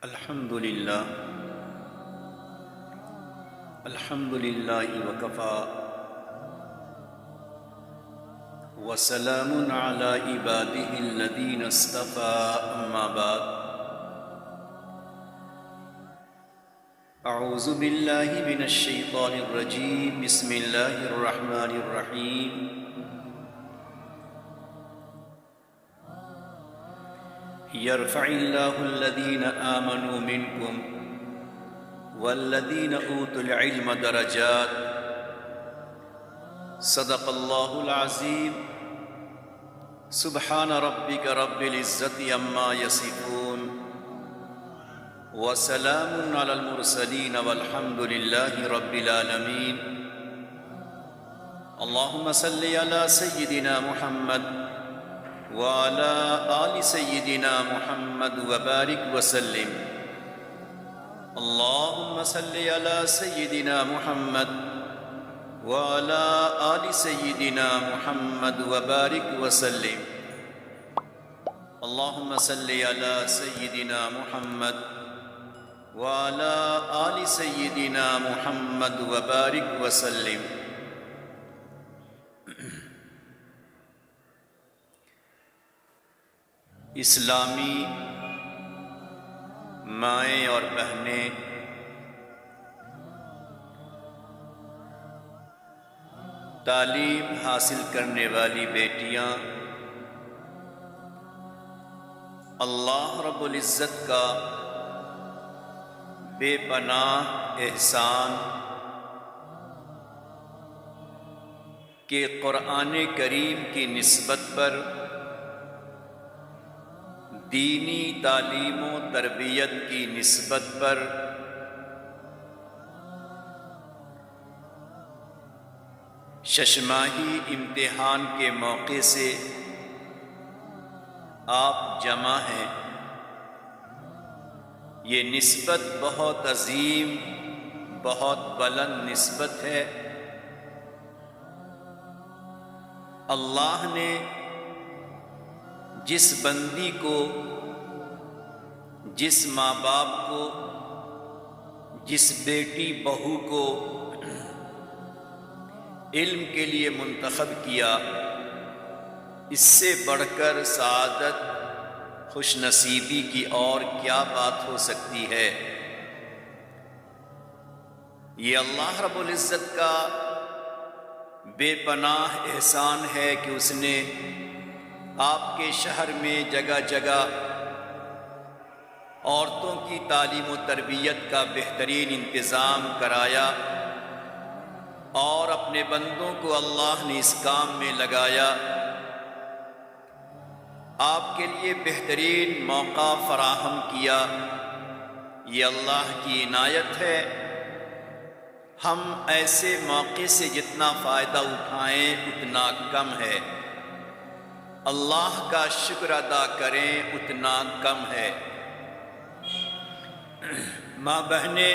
الحمد للہ وکفی وسلام علی عباده الذین اصطفى اما بعد اعوذ باللہ من الشیطان الرجیم بسم اللہ الرحمن الرحیم يرفع الله الذين آمنوا منكم والذين أوتوا العلم درجات صدق الله العظيم سبحان ربك رب العزة عما يصفون وسلام على المرسلين والحمد لله رب العالمين اللهم صل على سيدنا محمد وعلى آل سيدنا محمد وبارك وسلم اللهم صل على سيدنا محمد وعلى آل سيدنا محمد وبارك وسلم اللهم صل على سيدنا محمد وعلى آل سيدنا محمد وبارك وسلم اسلامی مائیں اور بہنیں تعلیم حاصل کرنے والی بیٹیاں اللہ رب العزت کا بے پناہ احسان کہ قرآن کریم کی نسبت پر دینی تعلیم و تربیت کی نسبت پر ششماہی امتحان کے موقع سے آپ جمع ہیں، یہ نسبت بہت عظیم، بہت بلند نسبت ہے۔ اللہ نے جس بندی کو، جس ماں باپ کو، جس بیٹی بہو کو علم کے لیے منتخب کیا، اس سے بڑھ کر سعادت، خوش نصیبی کی اور کیا بات ہو سکتی ہے۔ یہ اللہ رب العزت کا بے پناہ احسان ہے کہ اس نے آپ کے شہر میں جگہ جگہ عورتوں کی تعلیم و تربیت کا بہترین انتظام کرایا اور اپنے بندوں کو اللہ نے اس کام میں لگایا۔ آپ کے لیے بہترین موقع فراہم کیا، یہ اللہ کی عنایت ہے۔ ہم ایسے موقع سے جتنا فائدہ اٹھائیں اتنا کم ہے، اللہ کا شکر ادا کریں اتنا کم ہے۔ ماں بہنیں،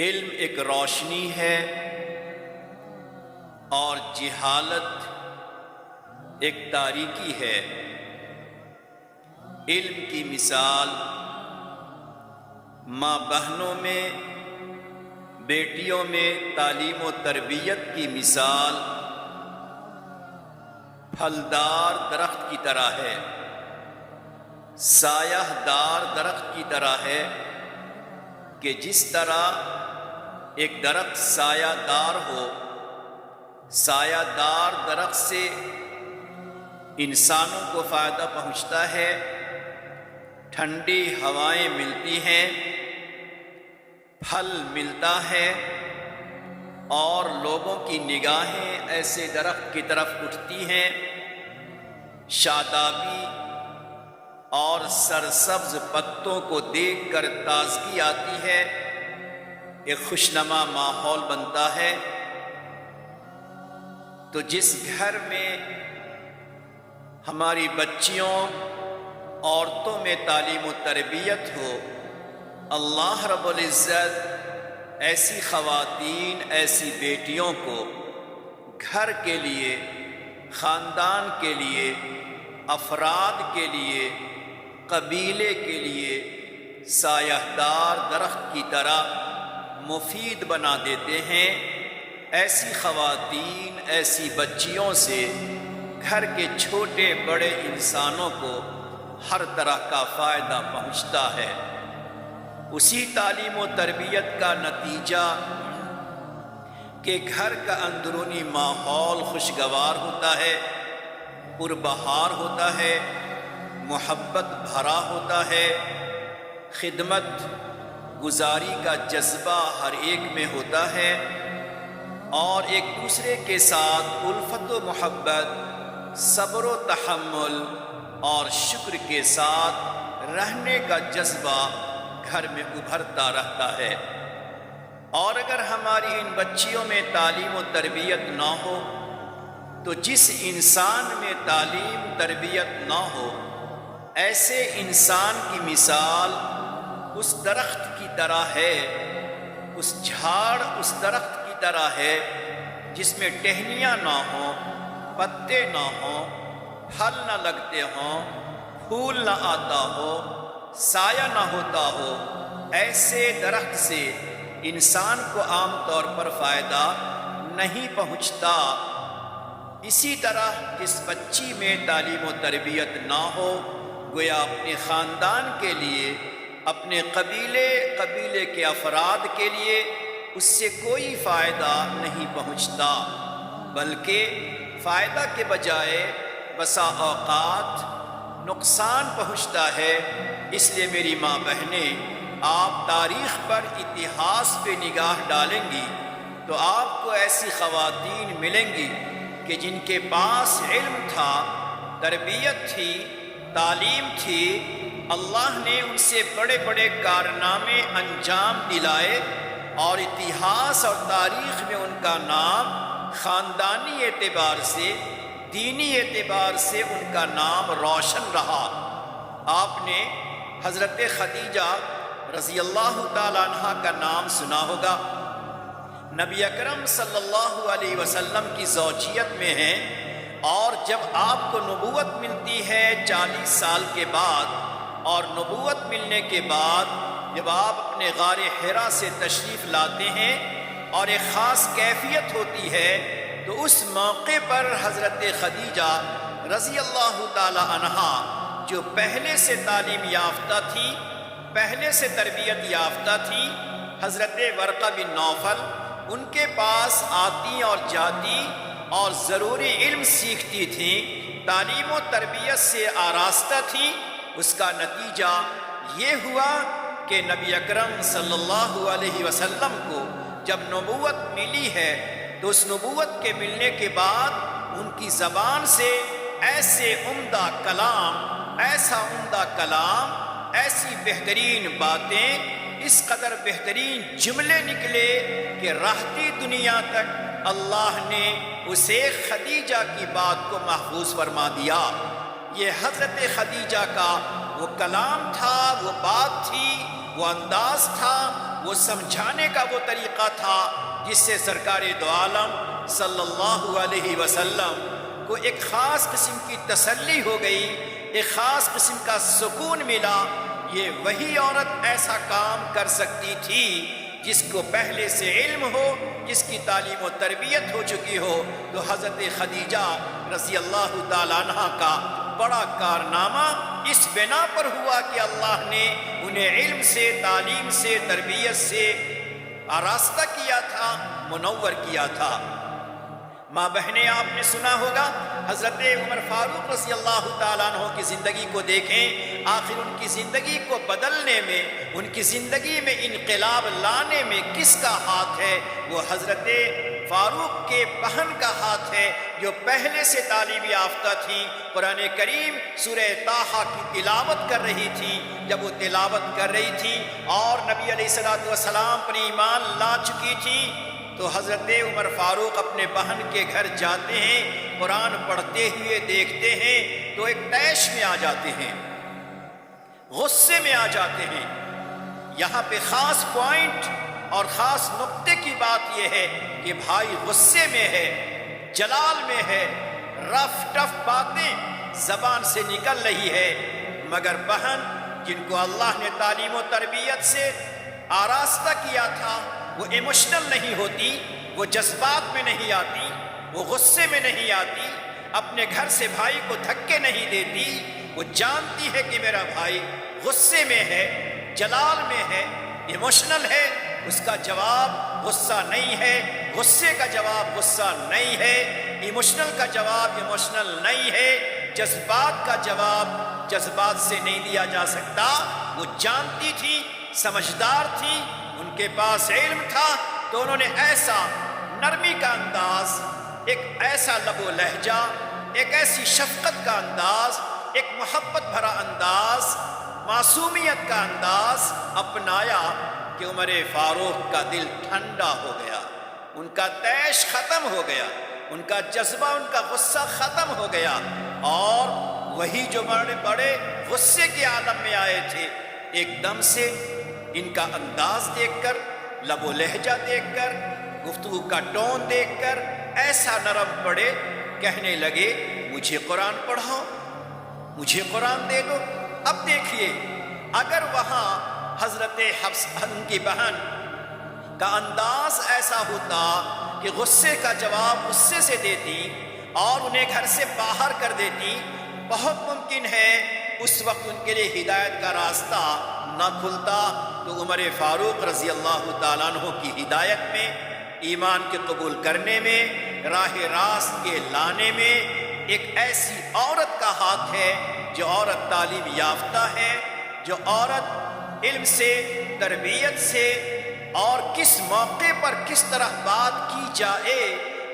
علم ایک روشنی ہے اور جہالت ایک تاریکی ہے۔ علم کی مثال ماں بہنوں میں، بیٹیوں میں تعلیم و تربیت کی مثال پھلدار درخت کی طرح ہے، سایہ دار درخت کی طرح ہے کہ جس طرح ایک درخت سایہ دار ہو، سایہ دار درخت سے انسانوں کو فائدہ پہنچتا ہے، ٹھنڈی ہوائیں ملتی ہیں، پھل ملتا ہے اور لوگوں کی نگاہیں ایسے درخت کی طرف اٹھتی ہیں، شادابی اور سرسبز پتوں کو دیکھ کر تازگی آتی ہے، ایک خوشنما ماحول بنتا ہے۔ تو جس گھر میں ہماری بچیوں، عورتوں میں تعلیم و تربیت ہو، اللہ رب العزت ایسی خواتین، ایسی بیٹیوں کو گھر کے لیے، خاندان کے لیے، افراد کے لیے قبیلے کے لیے سایہ دار درخت کی طرح مفید بنا دیتے ہیں، ایسی خواتین، ایسی بچیوں سے گھر کے چھوٹے بڑے انسانوں کو ہر طرح کا فائدہ پہنچتا ہے۔ اسی تعلیم و تربیت کا نتیجہ کہ گھر کا اندرونی ماحول خوشگوار ہوتا ہے، پربہار ہوتا ہے، محبت بھرا ہوتا ہے، خدمت گزاری کا جذبہ ہر ایک میں ہوتا ہے، اور ایک دوسرے کے ساتھ الفت و محبت، صبر و تحمل اور شکر کے ساتھ رہنے کا جذبہ گھر میں ابھرتا رہتا ہے۔ اور اگر ہماری ان بچیوں میں تعلیم و تربیت نہ ہو تو جس انسان میں تعلیم تربیت نہ ہو، ایسے انسان کی مثال اس درخت کی طرح ہے، اس جھاڑ اس درخت کی طرح ہے جس میں ٹہنیاں نہ ہوں، پتے نہ ہوں، پھل نہ لگتے ہوں، پھول نہ آتا ہو، سایہ نہ ہوتا ہو۔ ایسے درخت سے انسان کو عام طور پر فائدہ نہیں پہنچتا۔ اسی طرح جس بچی میں تعلیم و تربیت نہ ہو، گویا اپنے خاندان کے لیے، اپنے قبیلے کے افراد کے لیے اس سے کوئی فائدہ نہیں پہنچتا، بلکہ فائدہ کے بجائے بسا اوقات نقصان پہنچتا ہے۔ اس لیے میری ماں بہنیں، آپ تاریخ پر، اتہاس پہ نگاہ ڈالیں گی تو آپ کو ایسی خواتین ملیں گی کہ جن کے پاس علم تھا، تربیت تھی، تعلیم تھی، اللہ نے ان سے بڑے بڑے کارنامے انجام دلائے، اور اتہاس اور تاریخ میں ان کا نام خاندانی اعتبار سے، دینی اعتبار سے ان کا نام روشن رہا۔ آپ نے حضرت خدیجہ رضی اللہ تعالیٰ عنہ کا نام سنا ہوگا، نبی اکرم صلی اللہ علیہ وسلم کی زوجیت میں ہیں، اور جب آپ کو نبوت ملتی ہے 40 سال کے بعد، اور نبوت ملنے کے بعد جب آپ اپنے غار حرا سے تشریف لاتے ہیں اور ایک خاص کیفیت ہوتی ہے، تو اس موقع پر حضرت خدیجہ رضی اللہ تعالی عنہا، جو پہلے سے تعلیم یافتہ تھی، پہلے سے تربیت یافتہ تھی، حضرت ورقہ بن نوفل ان کے پاس آتی اور جاتی اور ضروری علم سیکھتی تھیں، تعلیم و تربیت سے آراستہ تھی۔ اس کا نتیجہ یہ ہوا کہ نبی اکرم صلی اللہ علیہ وسلم کو جب نبوت ملی ہے تو اس نبوت کے ملنے کے بعد ان کی زبان سے ایسے عمدہ کلام، ایسا عمدہ کلام، ایسی بہترین باتیں، اس قدر بہترین جملے نکلے کہ رہتی دنیا تک اللہ نے اسے خدیجہ کی بات کو محفوظ فرما دیا۔ یہ حضرت خدیجہ کا وہ کلام تھا، وہ بات تھی، وہ انداز تھا، وہ سمجھانے کا وہ طریقہ تھا جس سے سرکار دو عالم صلی اللہ علیہ وسلم کو ایک خاص قسم کی تسلی ہو گئی، ایک خاص قسم کا سکون ملا۔ یہ وہی عورت ایسا کام کر سکتی تھی جس کو پہلے سے علم ہو، جس کی تعلیم و تربیت ہو چکی ہو۔ تو حضرت خدیجہ رضی اللہ تعالیٰ عنہ کا بڑا کارنامہ اس بنا پر ہوا کہ اللہ نے انہیں علم سے، تعلیم سے، تربیت سے آراستہ کیا تھا، منور کیا تھا۔ ماں بہنیں، آپ نے سنا ہوگا حضرت عمر فاروق رضی اللہ تعالیٰ عنہ کی زندگی کو دیکھیں، آخر ان کی زندگی کو بدلنے میں، ان کی زندگی میں انقلاب لانے میں کس کا ہاتھ ہے؟ وہ حضرت فاروق کے بہن کا ہاتھ ہے، جو پہلے سے تعلیم یافتہ تھی، قرآن کریم سورہ طٰہٰ کی تلاوت کر رہی تھی۔ جب وہ تلاوت کر رہی تھی اور نبی علیہ الصلوٰۃ والسلام پر ایمان لا چکی تھی، تو حضرت عمر فاروق اپنے بہن کے گھر جاتے ہیں، قرآن پڑھتے ہوئے دیکھتے ہیں تو ایک طیش میں آ جاتے ہیں، غصے میں آ جاتے ہیں۔ یہاں پہ خاص پوائنٹ اور خاص نقطے کی بات یہ ہے کہ بھائی غصے میں ہے، جلال میں ہے، رف ٹف باتیں زبان سے نکل رہی ہے، مگر بہن جن کو اللہ نے تعلیم و تربیت سے آراستہ کیا تھا وہ ایموشنل نہیں ہوتی، وہ جذبات میں نہیں آتی، وہ غصے میں نہیں آتی، اپنے گھر سے بھائی کو دھکے نہیں دیتی، وہ جانتی ہے کہ میرا بھائی غصے میں ہے، جلال میں ہے، ایموشنل ہے، اس کا جواب غصہ نہیں ہے، غصے کا جواب غصہ نہیں ہے، ایموشنل کا جواب ایموشنل نہیں ہے، جذبات کا جواب جذبات سے نہیں دیا جا سکتا۔ وہ جانتی تھی، سمجھدار تھی، ان کے پاس علم تھا، تو انہوں نے ایسا نرمی کا انداز، ایک ایسا لب و لہجہ، ایک ایسی شفقت کا انداز، ایک محبت بھرا انداز، معصومیت کا انداز اپنایا کہ عمر فاروق کا دل ٹھنڈا ہو گیا، ان کا طیش ختم ہو گیا، ان کا جذبہ، ان کا غصہ ختم ہو گیا، اور وہی جو بڑے بڑے غصے کے عالم میں آئے تھے، ایک دم سے ان کا انداز دیکھ کر، لب و لہجہ دیکھ کر، گفتگو کا ٹون دیکھ کر ایسا نرم پڑے، کہنے لگے مجھے قرآن پڑھاؤ، مجھے قرآن دے دو۔ اب دیکھیے، اگر وہاں حضرت حفص ان کی بہن کا انداز ایسا ہوتا کہ غصے کا جواب غصے سے دیتی اور انہیں گھر سے باہر کر دیتی، بہت ممکن ہے اس وقت ان کے لیے ہدایت کا راستہ نہ کھلتا، تو عمر فاروق رضی اللہ تعالیٰ عنہ کی ہدایت میں، ایمان کے قبول کرنے میں، راہ راست کے لانے میں ایک ایسی عورت کا ہاتھ ہے، جو عورت تعلیم یافتہ ہے، جو عورت علم سے، تربیت سے، اور کس موقع پر کس طرح بات کی جائے،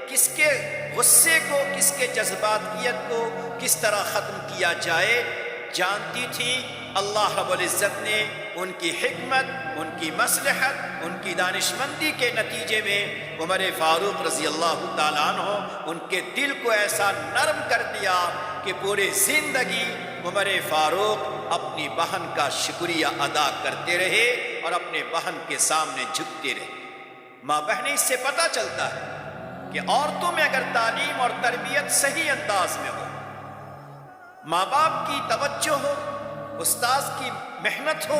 کس کے غصے کو، کس کے جذباتیت کو کس طرح ختم کیا جائے، جانتی تھی۔ اللہ رب العزت نے ان کی حکمت، ان کی مصلحت، ان کی دانشمندی کے نتیجے میں عمر فاروق رضی اللہ تعالیٰ عنہ ان کے دل کو ایسا نرم کر دیا کہ پورے زندگی عمر فاروق اپنی بہن کا شکریہ ادا کرتے رہے اور اپنے بہن کے سامنے جھکتے رہے۔ ماں بہنیں اس سے پتہ چلتا ہے کہ عورتوں میں اگر تعلیم اور تربیت صحیح انداز میں ہو، ماں باپ کی توجہ ہو، استاذ کی محنت ہو،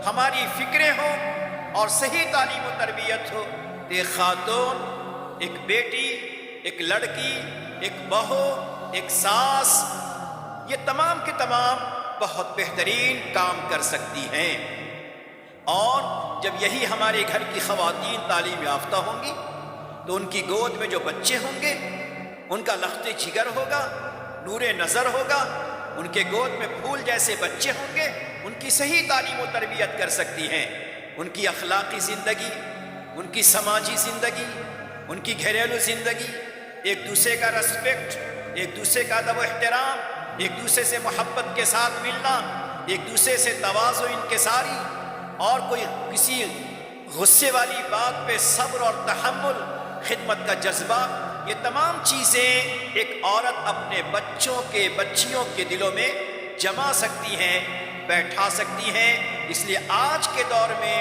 ہماری فکریں ہوں اور صحیح تعلیم و تربیت ہو، تو ایک خاتون، ایک بیٹی، ایک لڑکی، ایک بہو، ایک ساس، یہ تمام کے تمام بہت بہترین کام کر سکتی ہیں۔ اور جب یہی ہمارے گھر کی خواتین تعلیم یافتہ ہوں گی تو ان کی گود میں جو بچے ہوں گے ان کا لخت جگر ہوگا، نور نظر ہوگا، ان کے گود میں پھول جیسے بچے ہوں گے، ان کی صحیح تعلیم و تربیت کر سکتی ہیں، ان کی اخلاقی زندگی، ان کی سماجی زندگی، ان کی گھریلو زندگی، ایک دوسرے کا رسپیکٹ، ایک دوسرے کا ادب و احترام، ایک دوسرے سے محبت کے ساتھ ملنا، ایک دوسرے سے تواضع و انکساری، اور کوئی کسی غصے والی بات پہ صبر اور تحمل، خدمت کا جذبہ، یہ تمام چیزیں ایک عورت اپنے بچوں کے، بچیوں کے دلوں میں جما سکتی ہیں، بیٹھا سکتی ہیں۔ اس لیے آج کے دور میں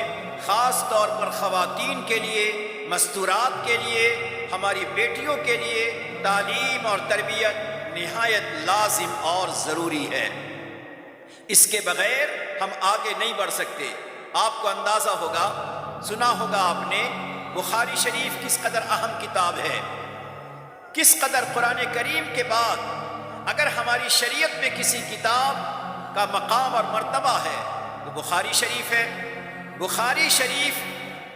خاص طور پر خواتین کے لیے، مستورات کے لیے، ہماری بیٹیوں کے لیے تعلیم اور تربیت نہایت لازم اور ضروری ہے۔ اس کے بغیر ہم آگے نہیں بڑھ سکتے۔ آپ کو اندازہ ہوگا، سنا ہوگا آپ نے، بخاری شریف کس قدر اہم کتاب ہے، کس قدر قرآن کریم کے بعد اگر ہماری شریعت میں کسی کتاب کا مقام اور مرتبہ ہے تو بخاری شریف ہے۔ بخاری شریف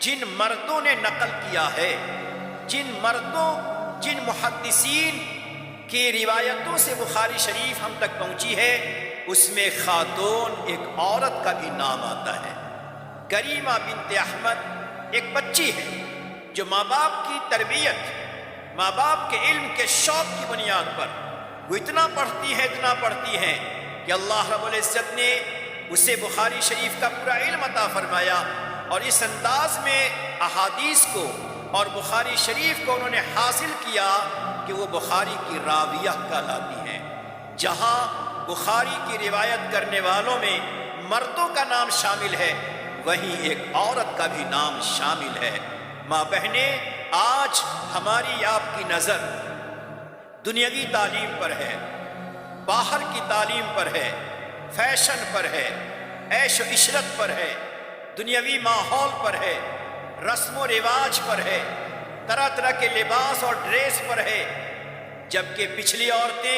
جن مردوں نے نقل کیا ہے، جن مردوں، جن محدثین کی روایتوں سے بخاری شریف ہم تک پہنچی ہے، اس میں خاتون ایک عورت کا بھی نام آتا ہے۔ کریمہ بنت احمد ایک بچی ہے جو ماں باپ کی تربیت، ماں باپ کے علم کے شوق کی بنیاد پر وہ اتنا پڑھتی ہیں کہ اللہ رب العزت نے اسے بخاری شریف کا پورا علم عطا فرمایا، اور اس انداز میں احادیث کو اور بخاری شریف کو انہوں نے حاصل کیا کہ وہ بخاری کی راویہ کہلاتی ہیں۔ جہاں بخاری کی روایت کرنے والوں میں مردوں کا نام شامل ہے، وہیں ایک عورت کا بھی نام شامل ہے۔ ماں بہنیں، آج ہماری آپ کی نظر دنیاوی تعلیم پر ہے، باہر کی تعلیم پر ہے، فیشن پر ہے، عیش و عشرت پر ہے، دنیاوی ماحول پر ہے، رسم و رواج پر ہے، طرح طرح کے لباس اور ڈریس پر ہے، جبکہ پچھلی عورتیں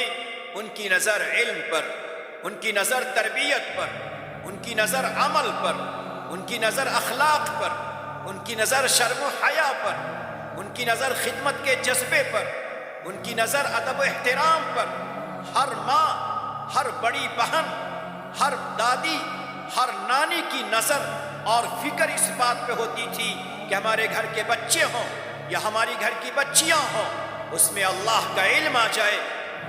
ان کی نظر علم پر، ان کی نظر تربیت پر، ان کی نظر عمل پر، ان کی نظر اخلاق پر، ان کی نظر شرم و حیا پر، ان کی نظر خدمت کے جذبے پر، ان کی نظر ادب و احترام پر۔ ہر ماں، ہر بڑی بہن، ہر دادی، ہر نانی کی نظر اور فکر اس بات پہ ہوتی تھی کہ ہمارے گھر کے بچے ہوں یا ہماری گھر کی بچیاں ہوں، اس میں اللہ کا علم آ جائے،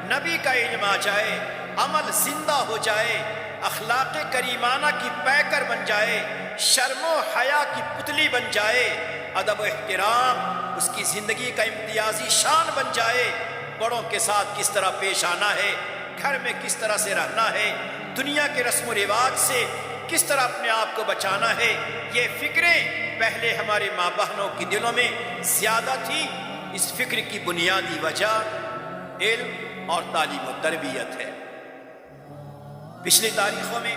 نبی کا علم آ جائے، عمل زندہ ہو جائے، اخلاق کریمانہ کی پیکر بن جائے، شرم و حیا کی پتلی بن جائے، ادب و احترام اس کی زندگی کا امتیازی شان بن جائے، بڑوں کے ساتھ کس طرح پیش آنا ہے، گھر میں کس طرح سے رہنا ہے، دنیا کے رسم و رواج سے کس طرح اپنے آپ کو بچانا ہے، یہ فکریں پہلے ہمارے ماں بہنوں کے دلوں میں زیادہ تھی۔ اس فکر کی بنیادی وجہ علم اور تعلیم و تربیت ہے۔ پچھلی تاریخوں میں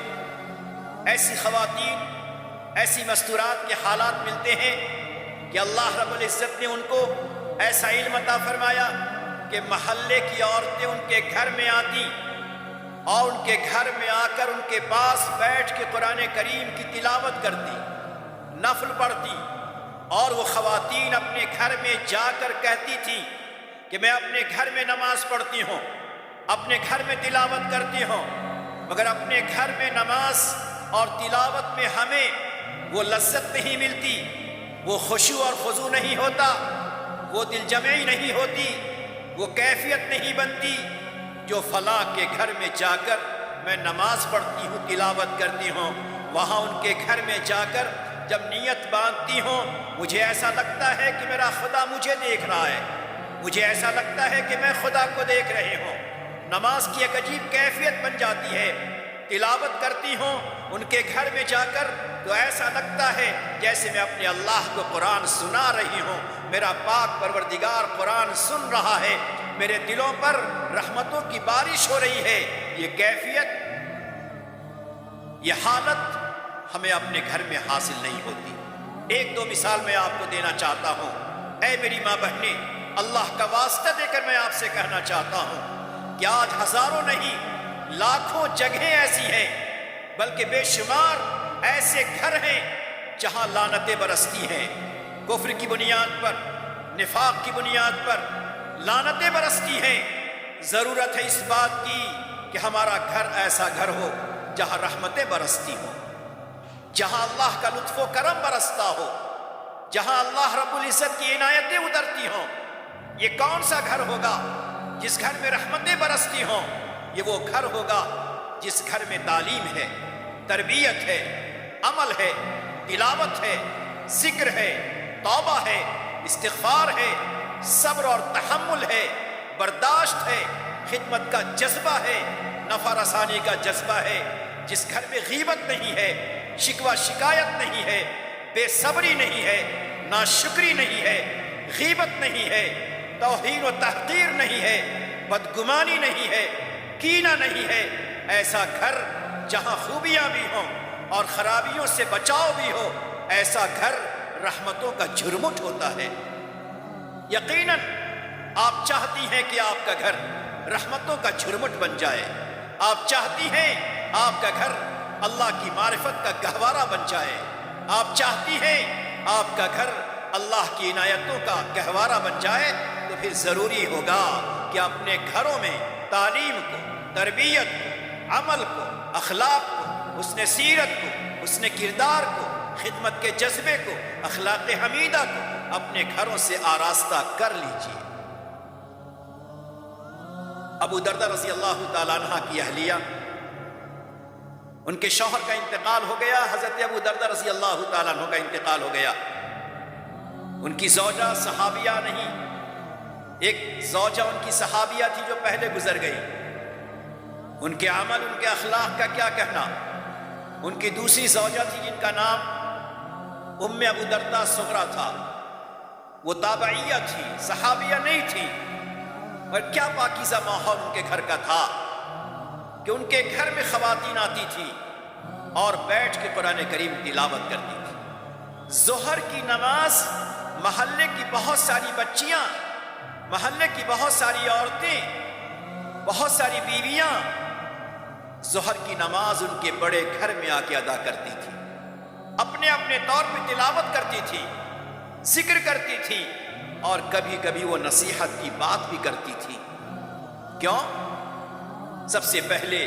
ایسی خواتین، ایسی مستورات کے حالات ملتے ہیں کہ اللہ رب العزت نے ان کو ایسا علم عطا فرمایا کہ محلے کی عورتیں ان کے گھر میں آتی اور ان کے گھر میں آ کر ان کے پاس بیٹھ کے قرآن کریم کی تلاوت کرتی، نفل پڑھتی، اور وہ خواتین اپنے گھر میں جا کر کہتی تھیں کہ میں اپنے گھر میں نماز پڑھتی ہوں، اپنے گھر میں تلاوت کرتی ہوں، مگر اپنے گھر میں نماز اور تلاوت میں ہمیں وہ لذت نہیں ملتی، وہ خشوع اور خضوع نہیں ہوتا، وہ دل جمعی نہیں ہوتی، وہ کیفیت نہیں بنتی جو فلاں کے گھر میں جا کر میں نماز پڑھتی ہوں، تلاوت کرتی ہوں۔ وہاں ان کے گھر میں جا کر جب نیت باندھتی ہوں، مجھے ایسا لگتا ہے کہ میرا خدا مجھے دیکھ رہا ہے، مجھے ایسا لگتا ہے کہ میں خدا کو دیکھ رہی ہوں۔ نماز کی ایک عجیب کیفیت بن جاتی ہے۔ تلاوت کرتی ہوں ان کے گھر میں جا کر تو ایسا لگتا ہے جیسے میں اپنے اللہ کو قرآن سنا رہی ہوں، میرا پاک پروردگار قرآن سن رہا ہے، میرے دلوں پر رحمتوں کی بارش ہو رہی ہے۔ یہ کیفیت، یہ حالت ہمیں اپنے گھر میں حاصل نہیں ہوتی۔ ایک دو مثال میں آپ کو دینا چاہتا ہوں۔ اے میری ماں بہنیں، اللہ کا واسطہ دے کر میں آپ سے کہنا چاہتا ہوں کہ آج ہزاروں نہیں لاکھوں جگہیں ایسی ہیں، بلکہ بے شمار ایسے گھر ہیں جہاں لعنتیں برستی ہیں، کفر کی بنیاد پر، نفاق کی بنیاد پر لعنتیں برستی ہیں۔ ضرورت ہے اس بات کی کہ ہمارا گھر ایسا گھر ہو جہاں رحمتیں برستی ہوں، جہاں اللہ کا لطف و کرم برستا ہو، جہاں اللہ رب العزت کی عنایتیں اترتی ہوں۔ یہ کون سا گھر ہوگا جس گھر میں رحمتیں برستی ہوں؟ یہ وہ گھر ہوگا جس گھر میں تعلیم ہے، تربیت ہے، عمل ہے، تلاوت ہے، ذکر ہے، توبہ ہے، استغفار ہے، صبر اور تحمل ہے، برداشت ہے، خدمت کا جذبہ ہے، نفع رسانی کا جذبہ ہے، جس گھر میں غیبت نہیں ہے، شکوہ شکایت نہیں ہے، بے صبری نہیں ہے، ناشکری نہیں ہے، غیبت نہیں ہے، توہین و تحقیر نہیں ہے، بدگمانی نہیں ہے، کینہ نہیں ہے۔ ایسا گھر جہاں خوبیاں بھی ہوں اور خرابیوں سے بچاؤ بھی ہو، ایسا گھر رحمتوں کا جھرمٹ ہوتا ہے۔ یقیناً آپ چاہتی ہیں کہ آپ کا گھر رحمتوں کا جھرمٹ بن جائے، آپ چاہتی ہیں آپ کا گھر اللہ کی معرفت کا گہوارہ بن جائے، آپ چاہتی ہیں آپ کا گھر اللہ کی عنایتوں کا گہوارہ بن جائے، تو پھر ضروری ہوگا کہ اپنے گھروں میں تعلیم کو، تربیت کو، عمل کو، اخلاق کو، حسن سیرت کو، حسن کردار کو، خدمت کے جذبے کو، اخلاق حمیدہ کو اپنے گھروں سے آراستہ کر لیجیے۔ ابو دردہ رضی اللہ تعالیٰ عنہ کی اہلیہ، ان کے شوہر کا انتقال ہو گیا، حضرت ابو دردہ رضی اللہ تعالیٰ عنہ کا انتقال ہو گیا۔ ان کی زوجہ صحابیہ نہیں، ایک زوجہ ان کی صحابیہ تھی جو پہلے گزر گئی، ان کے عمل، ان کے اخلاق کا کیا کہنا۔ ان کی دوسری زوجہ تھی جن کا نام ام ابو دردہ صغرا تھا، وہ تابعیہ تھی، صحابیہ نہیں تھی، اور کیا پاکیزہ ماحول ان کے گھر کا تھا۔ کہ ان کے گھر میں خواتین آتی تھی اور بیٹھ کے قرآن کریم تلاوت کرتی تھی۔ ظہر کی نماز محلے کی بہت ساری بچیاں، محلے کی بہت ساری عورتیں، بہت ساری بیویاں ظہر کی نماز ان کے بڑے گھر میں آ کے ادا کرتی تھی، اپنے اپنے طور پہ تلاوت کرتی تھی، ذکر کرتی تھی، اور کبھی کبھی وہ نصیحت کی بات بھی کرتی تھی۔ کیوں؟ سب سے پہلے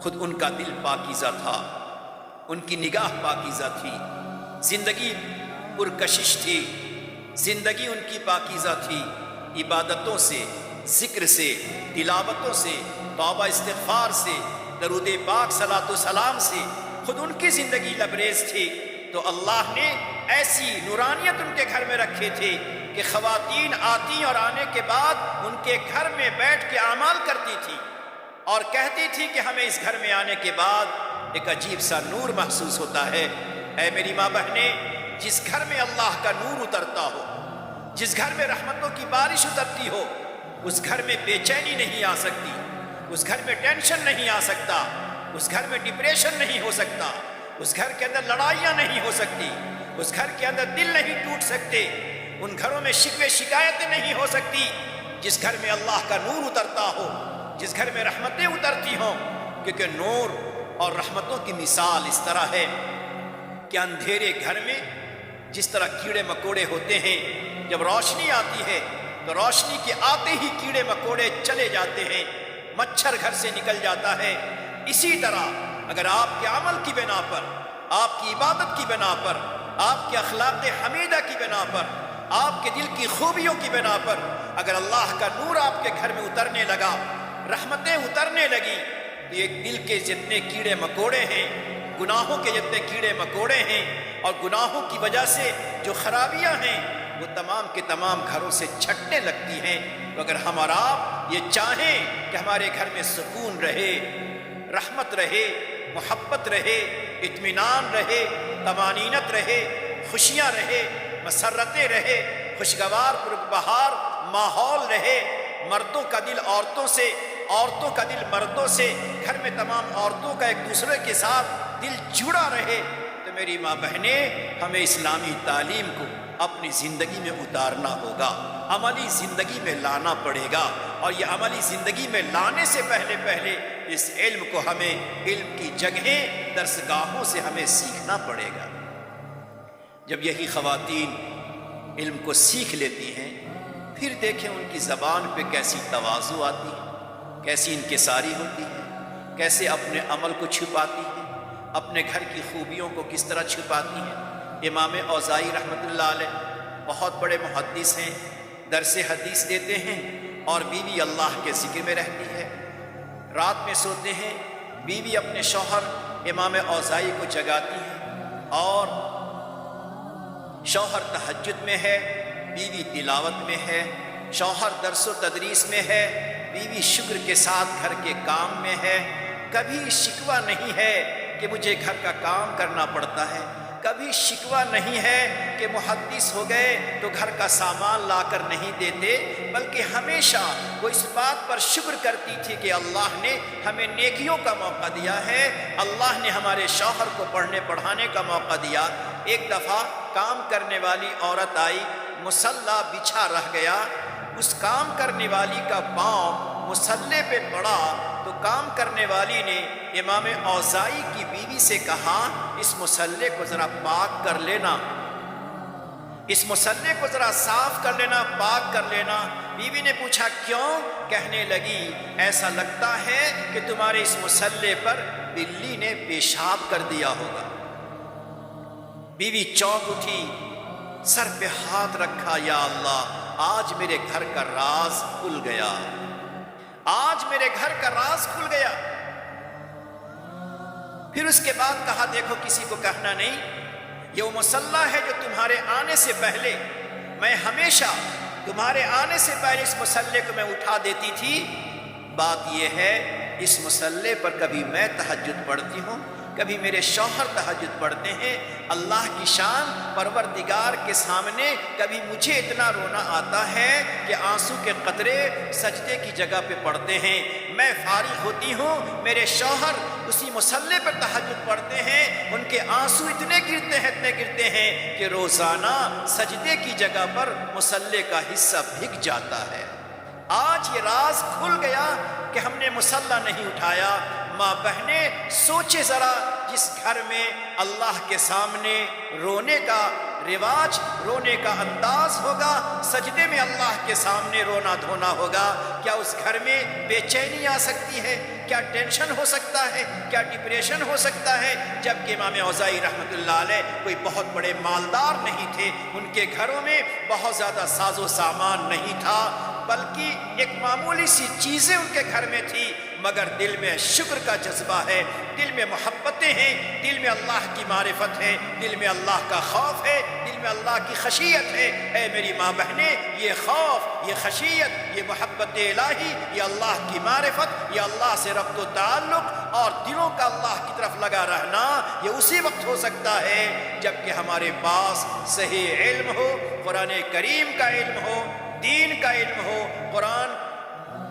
خود ان کا دل پاکیزہ تھا، ان کی نگاہ پاکیزہ تھی، زندگی پرکشش تھی، زندگی ان کی پاکیزہ تھی، عبادتوں سے، ذکر سے، تلاوتوں سے، توبہ استغفار سے، درود پاک صلاۃ و سلام سے خود ان کی زندگی لبریز تھی۔ تو اللہ نے ایسی نورانیت ان کے گھر میں رکھے تھے کہ خواتین آتی اور آنے کے بعد ان کے گھر میں بیٹھ کے اعمال کرتی تھی اور کہتی تھی کہ ہمیں اس گھر میں آنے کے بعد ایک عجیب سا نور محسوس ہوتا ہے۔ اے میری ماں بہنیں، جس گھر میں اللہ کا نور اترتا ہو، جس گھر میں رحمتوں کی بارش اترتی ہو، اس گھر میں بے چینی نہیں آ سکتی، اس گھر میں ٹینشن نہیں آ سکتا، اس گھر میں ڈپریشن نہیں ہو سکتا، اس گھر کے اندر لڑائیاں نہیں ہو سکتی، اس گھر کے اندر دل نہیں ٹوٹ سکتے، ان گھروں میں شکوے شکایتیں نہیں ہو سکتی۔ جس گھر میں اللہ کا نور اترتا ہو، جس گھر میں رحمتیں اترتی ہوں، کیونکہ نور اور رحمتوں کی مثال اس طرح ہے کہ اندھیرے گھر میں جس طرح کیڑے مکوڑے ہوتے ہیں، جب روشنی آتی ہے تو روشنی کے آتے ہی کیڑے مکوڑے چلے جاتے ہیں، مچھر گھر سے نکل جاتا ہے۔ اسی طرح اگر آپ کے عمل کی بنا پر، آپ کی عبادت کی بنا پر، آپ کے اخلاق حمیدہ کی بنا پر، آپ کے دل کی خوبیوں کی بنا پر اگر اللہ کا نور آپ کے گھر میں اترنے لگا، رحمتیں اترنے لگی، تو یہ دل کے جتنے کیڑے مکوڑے ہیں، گناہوں کے جتنے کیڑے مکوڑے ہیں اور گناہوں کی وجہ سے جو خرابیاں ہیں، وہ تمام کے تمام گھروں سے چھٹنے لگتی ہیں۔ تو اگر ہم اور آپ یہ چاہیں کہ ہمارے گھر میں سکون رہے، رحمت رہے، محبت رہے، اطمینان رہے، طمانینت رہے، خوشیاں رہے، مسرتیں رہے، خوشگوار پربہار ماحول رہے، مردوں کا دل عورتوں سے، عورتوں کا دل مردوں سے، گھر میں تمام عورتوں کا ایک دوسرے کے ساتھ دل جڑا رہے، تو میری ماں بہنیں، ہمیں اسلامی تعلیم کو اپنی زندگی میں اتارنا ہوگا، عملی زندگی میں لانا پڑے گا، اور یہ عملی زندگی میں لانے سے پہلے اس علم کو ہمیں علم کی جگہیں درسگاہوں سے ہمیں سیکھنا پڑے گا۔ جب یہی خواتین علم کو سیکھ لیتی ہیں، پھر دیکھیں ان کی زبان پہ کیسی تواضع آتی ہے، کیسی انکساری ہوتی ہے، کیسے اپنے عمل کو چھپاتی ہے، اپنے گھر کی خوبیوں کو کس طرح چھپاتی ہیں۔ امام اوزاعی رحمۃ اللہ علیہ بہت بڑے محدث ہیں، درس حدیث دیتے ہیں، اور بیوی اللہ کے ذکر میں رہتی ہے، رات میں سوتے ہیں، بیوی اپنے شوہر امام اوزاعی کو جگاتی ہے، اور شوہر تہجد میں ہے، بیوی تلاوت میں ہے، شوہر درس و تدریس میں ہے، بیوی شکر کے ساتھ گھر کے کام میں ہے۔ کبھی شکوہ نہیں ہے کہ مجھے گھر کا کام کرنا پڑتا ہے، کبھی شکوہ نہیں ہے کہ محدث ہو گئے تو گھر کا سامان لا کر نہیں دیتے، بلکہ ہمیشہ وہ اس بات پر شکر کرتی تھی کہ اللہ نے ہمیں نیکیوں کا موقع دیا ہے، اللہ نے ہمارے شوہر کو پڑھنے پڑھانے کا موقع دیا۔ ایک دفعہ کام کرنے والی عورت آئی، مصلی بچھا رہ گیا، اس کام کرنے والی کا پاؤں مصلی پہ پڑا، تو کام کرنے والی نے امام اوزاعی کی بیوی سے کہا، اس مصلی کو ذرا پاک کر لینا، اس مصلی کو ذرا صاف کر لینا، پاک کر لینا۔ بیوی نے پوچھا کیوں؟ کہنے لگی ایسا لگتا ہے کہ تمہارے اس مصلی پر بلی نے پیشاب کر دیا ہوگا۔ بیوی چونک اٹھی، سر پہ ہاتھ رکھا، یا اللہ آج میرے گھر کا راز کھل گیا، آج میرے گھر کا راز کھل گیا۔ پھر اس کے بعد کہا دیکھو کسی کو کہنا نہیں، یہ وہ مصلی ہے جو تمہارے آنے سے پہلے، میں ہمیشہ تمہارے آنے سے پہلے اس مصلی کو میں اٹھا دیتی تھی۔ بات یہ ہے اس مصلی پر کبھی میں تہجد پڑھتی ہوں، کبھی میرے شوہر تہجد پڑھتے ہیں، اللہ کی شان پروردگار کے سامنے کبھی مجھے اتنا رونا آتا ہے کہ آنسو کے قطرے سجدے کی جگہ پہ پڑتے ہیں۔ میں فارغ ہوتی ہوں، میرے شوہر اسی مصلی پر تہجد پڑھتے ہیں، ان کے آنسو اتنے گرتے ہیں کہ روزانہ سجدے کی جگہ پر مصلی کا حصہ بھگ جاتا ہے۔ آج یہ راز کھل گیا کہ ہم نے مصلی نہیں اٹھایا۔ ماں بہنیں سوچے ذرا، جس گھر میں اللہ کے سامنے رونے کا رواج، رونے کا انداز ہوگا، سجدے میں اللہ کے سامنے رونا دھونا ہوگا، کیا اس گھر میں بے چینی آ سکتی ہے؟ کیا ٹینشن ہو سکتا ہے؟ کیا ڈپریشن ہو سکتا ہے؟ جبکہ امام اوزاعی رحمۃ اللہ علیہ کوئی بہت بڑے مالدار نہیں تھے، ان کے گھروں میں بہت زیادہ ساز و سامان نہیں تھا، بلکہ ایک معمولی سی چیزیں ان کے گھر میں تھی، مگر دل میں شکر کا جذبہ ہے، دل میں محبتیں ہیں، دل میں اللہ کی معرفت ہے، دل میں اللہ کا خوف ہے، دل میں اللہ کی خشیت ہے۔ اے میری ماں بہنیں، یہ خوف، یہ خشیت، یہ محبت الہی، یہ اللہ کی معرفت، یہ اللہ سے ربط و تعلق اور دلوں کا اللہ کی طرف لگا رہنا، یہ اسی وقت ہو سکتا ہے جبکہ ہمارے پاس صحیح علم ہو، قرآن کریم کا علم ہو، دین کا علم ہو، قرآن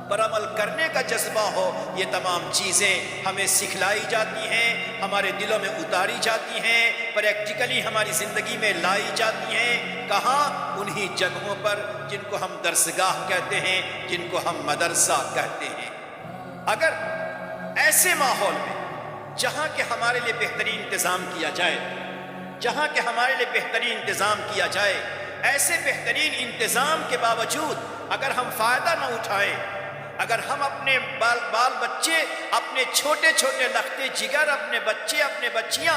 پر عمل کرنے کا جذبہ ہو۔ یہ تمام چیزیں ہمیں سکھلائی جاتی ہیں، ہمارے دلوں میں اتاری جاتی ہیں، پریکٹیکلی ہماری زندگی میں لائی جاتی ہیں۔ کہاں؟ انہی جگہوں پر جن کو ہم درسگاہ کہتے ہیں، جن کو ہم مدرسہ کہتے ہیں۔ اگر ایسے ماحول میں جہاں کہ ہمارے لیے بہترین انتظام کیا جائے، جہاں کہ ہمارے لیے بہترین انتظام کیا جائے، ایسے بہترین انتظام کے باوجود اگر ہم فائدہ نہ اٹھائیں، اگر ہم اپنے بال بچے، اپنے چھوٹے چھوٹے لختے جگر، اپنے بچے، اپنے بچیاں،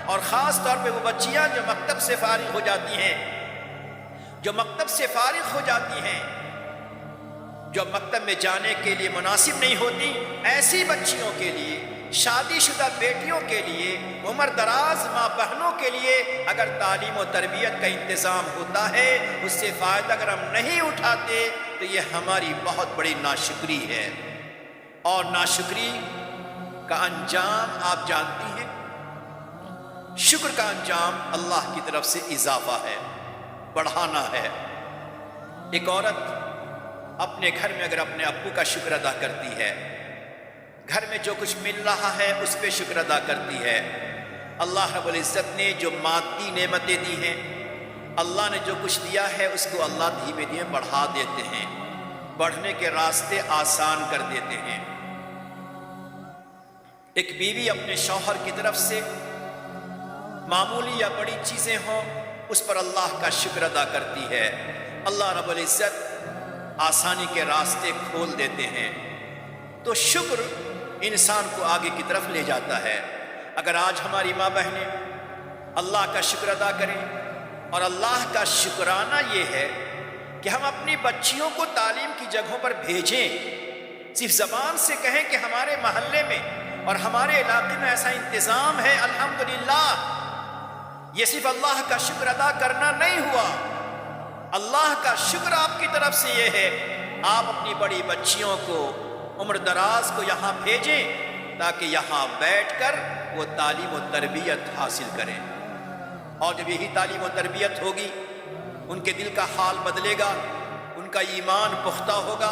اور خاص طور پہ وہ بچیاں جو مکتب سے فارغ ہو جاتی ہیں، جو مکتب سے فارغ ہو جاتی ہیں، جو مکتب میں جانے کے لیے مناسب نہیں ہوتی، ایسی بچیوں کے لیے، شادی شدہ بیٹیوں کے لیے، عمر دراز ماں بہنوں کے لیے اگر تعلیم و تربیت کا انتظام ہوتا ہے، اس سے فائدہ اگر ہم نہیں اٹھاتے تو یہ ہماری بہت بڑی ناشکری ہے۔ اور ناشکری کا انجام آپ جانتی ہیں، شکر کا انجام اللہ کی طرف سے اضافہ ہے، بڑھانا ہے۔ ایک عورت اپنے گھر میں اگر اپنے ابو کا شکر ادا کرتی ہے، گھر میں جو کچھ مل رہا ہے اس پہ شکر ادا کرتی ہے، اللہ رب العزت نے جو مادی نعمتیں دی ہیں، اللہ نے جو کچھ دیا ہے اس کو اللہ دھیمے دھیمے بڑھا دیتے ہیں، بڑھنے کے راستے آسان کر دیتے ہیں۔ ایک بیوی اپنے شوہر کی طرف سے معمولی یا بڑی چیزیں ہوں، اس پر اللہ کا شکر ادا کرتی ہے، اللہ رب العزت آسانی کے راستے کھول دیتے ہیں۔ تو شکر انسان کو آگے کی طرف لے جاتا ہے۔ اگر آج ہماری ماں بہنیں اللہ کا شکر ادا کریں، اور اللہ کا شکرانہ یہ ہے کہ ہم اپنی بچیوں کو تعلیم کی جگہوں پر بھیجیں، صرف زبان سے کہیں کہ ہمارے محلے میں اور ہمارے علاقے میں ایسا انتظام ہے، الحمدللہ، یہ صرف اللہ کا شکر ادا کرنا نہیں ہوا، اللہ کا شکر آپ کی طرف سے یہ ہے آپ اپنی بڑی بچیوں کو، عمر دراز کو یہاں بھیجیں تاکہ یہاں بیٹھ کر وہ تعلیم و تربیت حاصل کریں۔ اور جب یہی تعلیم و تربیت ہوگی، ان کے دل کا حال بدلے گا، ان کا ایمان پختہ ہوگا،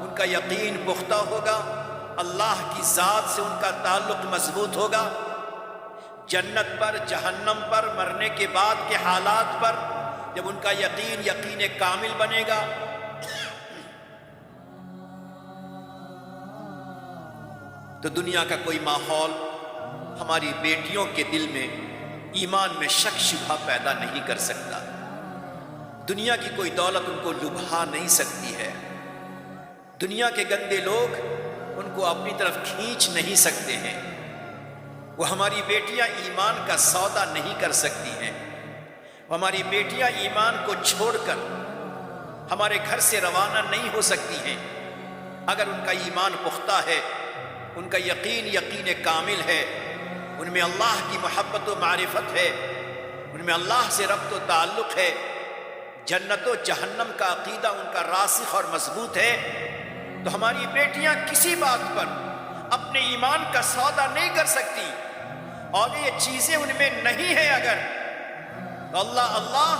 ان کا یقین پختہ ہوگا، اللہ کی ذات سے ان کا تعلق مضبوط ہوگا، جنت پر، جہنم پر، مرنے کے بعد کے حالات پر جب ان کا یقین کامل بنے گا، تو دنیا کا کوئی ماحول ہماری بیٹیوں کے دل میں ایمان میں شک شبہ پیدا نہیں کر سکتا، دنیا کی کوئی دولت ان کو لبھا نہیں سکتی ہے، دنیا کے گندے لوگ ان کو اپنی طرف کھینچ نہیں سکتے ہیں، وہ ہماری بیٹیاں ایمان کا سودا نہیں کر سکتی ہیں، ہماری بیٹیاں ایمان کو چھوڑ کر ہمارے گھر سے روانہ نہیں ہو سکتی ہیں۔ اگر ان کا ایمان پختہ ہے، ان کا یقین کامل ہے، ان میں اللہ کی محبت و معرفت ہے، ان میں اللہ سے ربط و تعلق ہے، جنت و جہنم کا عقیدہ ان کا راسخ اور مضبوط ہے، تو ہماری بیٹیاں کسی بات پر اپنے ایمان کا سودا نہیں کر سکتی، اور یہ چیزیں ان میں نہیں ہیں اگر، تو اللہ اللہ،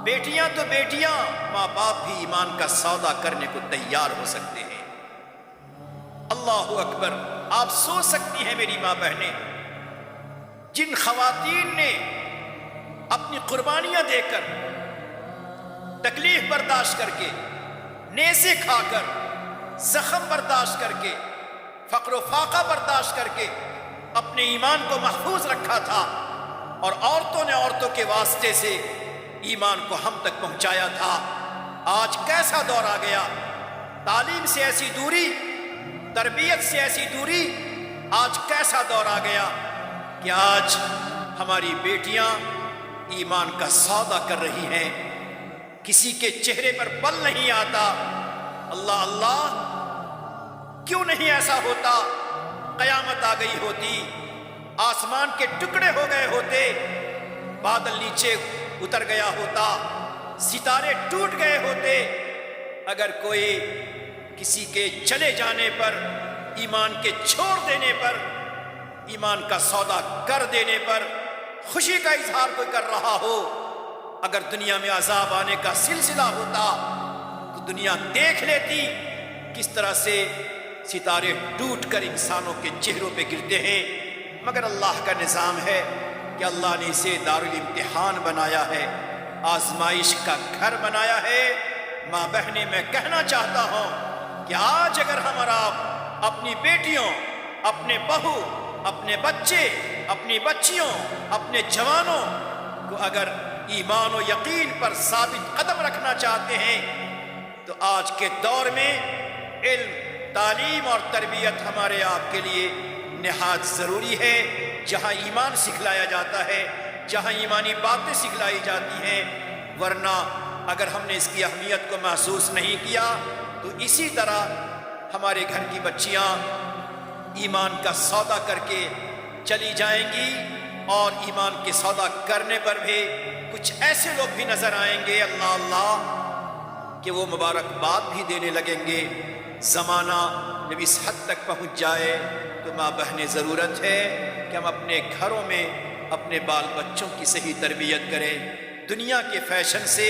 بیٹیاں تو بیٹیاں، ماں باپ بھی ایمان کا سودا کرنے کو تیار ہو سکتے ہیں۔ اللہ اکبر! آپ سوچ سکتی ہیں میری ماں بہنیں، جن خواتین نے اپنی قربانیاں دے کر، تکلیف برداشت کر کے، نیزے کھا کر، زخم برداشت کر کے، فقر و فاقہ برداشت کر کے اپنے ایمان کو محفوظ رکھا تھا، اور عورتوں نے عورتوں کے واسطے سے ایمان کو ہم تک پہنچایا تھا، آج کیسا دور آ گیا! تعلیم سے ایسی دوری، تربیت سے ایسی دوری، آج کیسا دور آ گیا کہ آج ہماری بیٹیاں ایمان کا سودا کر رہی ہیں، کسی کے چہرے پر بل نہیں آتا۔ اللہ اللہ، کیوں نہیں ایسا ہوتا؟ قیامت آ گئی ہوتی، آسمان کے ٹکڑے ہو گئے ہوتے، بادل نیچے اتر گیا ہوتا، ستارے ٹوٹ گئے ہوتے، اگر کوئی کسی کے چلے جانے پر، ایمان کے چھوڑ دینے پر، ایمان کا سودا کر دینے پر خوشی کا اظہار کوئی کر رہا ہو، اگر دنیا میں عذاب آنے کا سلسلہ ہوتا تو دنیا دیکھ لیتی کس طرح سے ستارے ٹوٹ کر انسانوں کے چہروں پہ گرتے ہیں۔ مگر اللہ کا نظام ہے کہ اللہ نے اسے دارالامتحان بنایا ہے، آزمائش کا گھر بنایا ہے۔ ماں بہنیں، میں کہنا چاہتا ہوں کہ آج اگر ہمارا اپنی بیٹیوں، اپنے بہو، اپنے بچے، اپنی بچیوں، اپنے جوانوں کو اگر ایمان و یقین پر ثابت قدم رکھنا چاہتے ہیں تو آج کے دور میں علم، تعلیم اور تربیت ہمارے آپ کے لیے نہایت ضروری ہے۔ جہاں ایمان سکھلایا جاتا ہے، جہاں ایمانی باتیں سکھلائی جاتی ہیں، ورنہ اگر ہم نے اس کی اہمیت کو محسوس نہیں کیا تو اسی طرح ہمارے گھر کی بچیاں ایمان کا سودا کر کے چلی جائیں گی، اور ایمان کے سودا کرنے پر بھی کچھ ایسے لوگ بھی نظر آئیں گے، اللہ اللہ، کہ وہ مبارکباد بھی دینے لگیں گے۔ زمانہ جب اس حد تک پہنچ جائے تو ماں بہنیں، ضرورت ہے کہ ہم اپنے گھروں میں اپنے بال بچوں کی صحیح تربیت کریں، دنیا کے فیشن سے،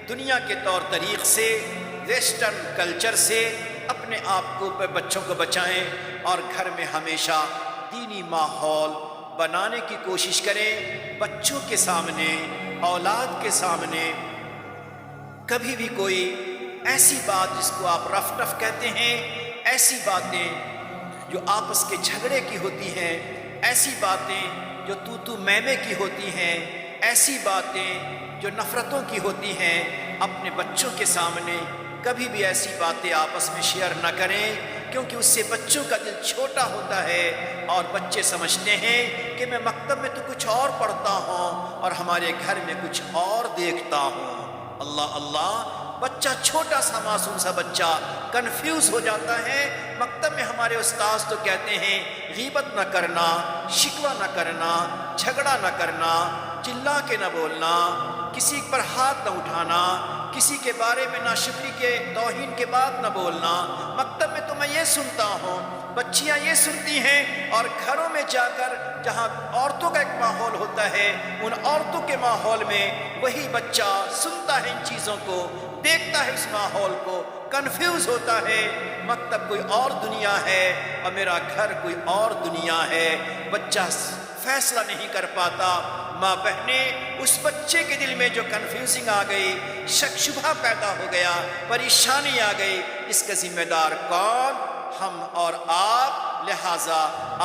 دنیا کے طور طریق سے، ویسٹرن کلچر سے اپنے آپ کو، بچوں کو بچائیں، اور گھر میں ہمیشہ دینی ماحول بنانے کی کوشش کریں۔ بچوں کے سامنے، اولاد کے سامنے کبھی بھی کوئی ایسی بات جس کو آپ رف ٹف کہتے ہیں، ایسی باتیں جو آپس کے جھگڑے کی ہوتی ہیں، ایسی باتیں جو تو میں کی ہوتی ہیں، ایسی باتیں جو نفرتوں کی ہوتی ہیں، اپنے بچوں کے سامنے کبھی بھی ایسی باتیں آپس میں شیئر نہ کریں، کیونکہ اس سے بچوں کا دل چھوٹا ہوتا ہے اور بچے سمجھتے ہیں کہ میں مکتب میں تو کچھ اور پڑھتا ہوں اور ہمارے گھر میں کچھ اور دیکھتا ہوں۔ اللہ اللہ، بچہ چھوٹا سا معصوم سا بچہ کنفیوز ہو جاتا ہے۔ مکتب میں ہمارے استاذ تو کہتے ہیں غیبت نہ کرنا، شکوہ نہ کرنا، جھگڑا نہ کرنا، چلا کے نہ بولنا، کسی پر ہاتھ نہ اٹھانا، کسی کے بارے میں ناشکری کے، توہین کے بات نہ بولنا۔ مکتب میں تو میں یہ سنتا ہوں، بچیاں یہ سنتی ہیں، اور گھروں میں جا کر جہاں عورتوں کا ایک ماحول ہوتا ہے، ان عورتوں کے ماحول میں وہی بچہ سنتا ہے ان چیزوں کو، دیکھتا ہے اس ماحول کو، کنفیوز ہوتا ہے۔ مکتب کوئی اور دنیا ہے اور میرا گھر کوئی اور دنیا ہے، بچہ فیصلہ نہیں کر پاتا۔ ماں بہنیں، اس بچے کے دل میں جو کنفیوزنگ آ گئی، شک شبہ پیدا ہو گیا، پریشانی آ گئی، اس کا ذمہ دار کون؟ ہم اور آپ۔ لہٰذا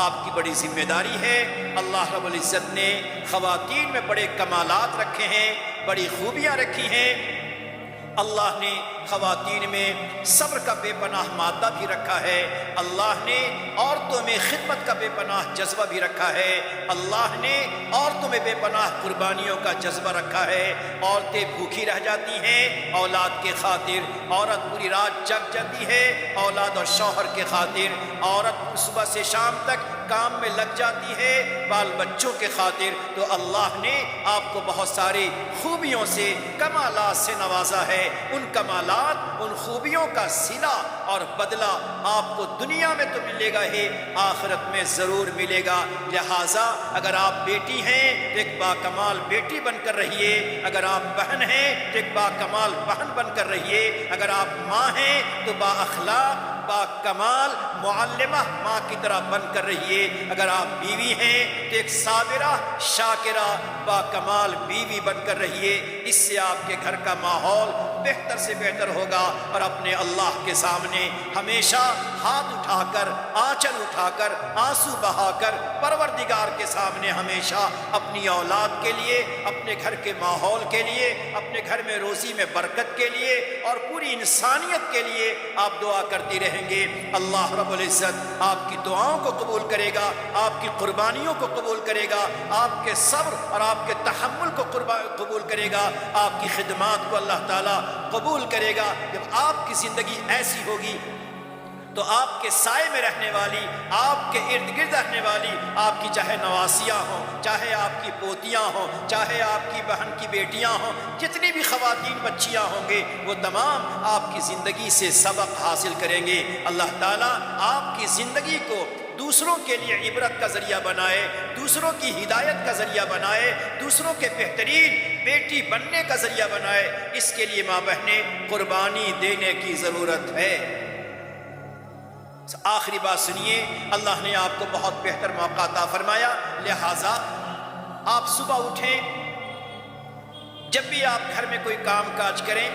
آپ کی بڑی ذمہ داری ہے۔ اللہ رب العزت نے خواتین میں بڑے کمالات رکھے ہیں، بڑی خوبیاں رکھی ہیں۔ اللہ نے خواتین میں صبر کا بے پناہ مادہ بھی رکھا ہے، اللہ نے عورتوں میں خدمت کا بے پناہ جذبہ بھی رکھا ہے، اللہ نے عورتوں میں بے پناہ قربانیوں کا جذبہ رکھا ہے۔ عورتیں بھوکی رہ جاتی ہیں اولاد کے خاطر، عورت پوری رات جگ جاتی ہے اولاد اور شوہر کے خاطر، عورت صبح سے شام تک کام میں لگ جاتی ہے بال بچوں کے خاطر۔ تو اللہ نے آپ کو بہت ساری خوبیوں سے، کمالات سے نوازا ہے، ان کمالات اولاد ان خوبیوں کا صلہ اور بدلہ آپ کو دنیا میں تو ملے گا ہی، آخرت میں ضرور ملے گا۔ لہٰذا اگر آپ بیٹی ہیں تو ایک باکمال بیٹی بن کر رہیے، اگر آپ بہن ہیں تو ایک باکمال بہن بن کر رہیے، اگر آپ ماں ہیں تو با اخلاق با کمال معلمہ ماں کی طرح بن کر رہیے، اگر آپ بیوی ہیں تو ایک صابرہ شاکرہ با کمال بیوی بن کر رہیے۔ اس سے آپ کے گھر کا ماحول بہتر سے بہتر ہوگا، اور اپنے اللہ کے سامنے ہمیشہ ہاتھ اٹھا کر، آنچل اٹھا کر، آنسو بہا کر پروردگار کے سامنے ہمیشہ اپنی اولاد کے لیے، اپنے گھر کے ماحول کے لیے، اپنے گھر میں روزی میں برکت کے لیے اور پوری انسانیت کے لیے آپ دعا کرتی رہیں گے۔ اللہ رب العزت آپ کی دعاؤں کو قبول کرے گا، آپ کی قربانیوں کو قبول کرے گا، آپ کے صبر اور آپ کے تحمل کو قبول کرے گا، آپ کی خدمات کو اللہ تعالیٰ قبول کرے گا۔ جب آپ کی زندگی ایسی ہوگی تو آپ کے سائے میں رہنے والی، آپ کے ارد گرد رہنے والی، آپ کی چاہے نواسیاں ہوں، چاہے آپ کی پوتیاں ہوں، چاہے آپ کی بہن کی بیٹیاں ہوں، جتنی بھی خواتین بچیاں ہوں گے، وہ تمام آپ کی زندگی سے سبق حاصل کریں گے۔ اللہ تعالیٰ آپ کی زندگی کو دوسروں کے لیے عبرت کا ذریعہ بنائے، دوسروں کی ہدایت کا ذریعہ بنائے، دوسروں کے بہترین بیٹی بننے کا ذریعہ بنائے۔ اس کے لیے ماں بہنیں قربانی دینے کی ضرورت ہے۔ آخری بات سنیے، اللہ نے آپ کو بہت بہتر موقع عطا فرمایا، لہٰذا آپ صبح اٹھیں، جب بھی آپ گھر میں کوئی کام کاج کریں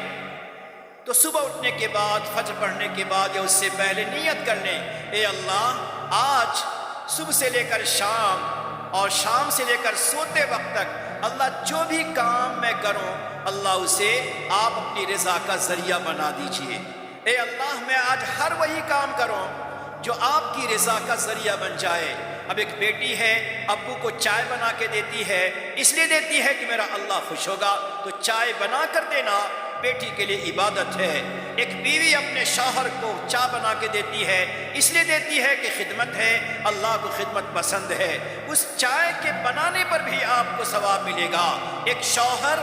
تو صبح اٹھنے کے بعد، فجر پڑھنے کے بعد یا اس سے پہلے نیت کر لیں، اے اللہ آج صبح سے لے کر شام اور شام سے لے کر سوتے وقت تک اللہ جو بھی کام میں کروں، اللہ اسے آپ اپنی رضا کا ذریعہ بنا دیجئے۔ اے اللہ میں آج ہر وہی کام کروں جو آپ کی رضا کا ذریعہ بن جائے۔ اب ایک بیٹی ہے، ابو کو چائے بنا کے دیتی ہے، اس لیے دیتی ہے کہ میرا اللہ خوش ہوگا، تو چائے بنا کر دینا بیٹی کے لیے عبادت ہے۔ ایک بیوی اپنے شوہر کو چائے بنا کے دیتی ہے، اس لیے دیتی ہے کہ خدمت ہے، اللہ کو خدمت پسند ہے، اس چائے کے بنانے پر بھی آپ کو ثواب ملے گا۔ ایک شوہر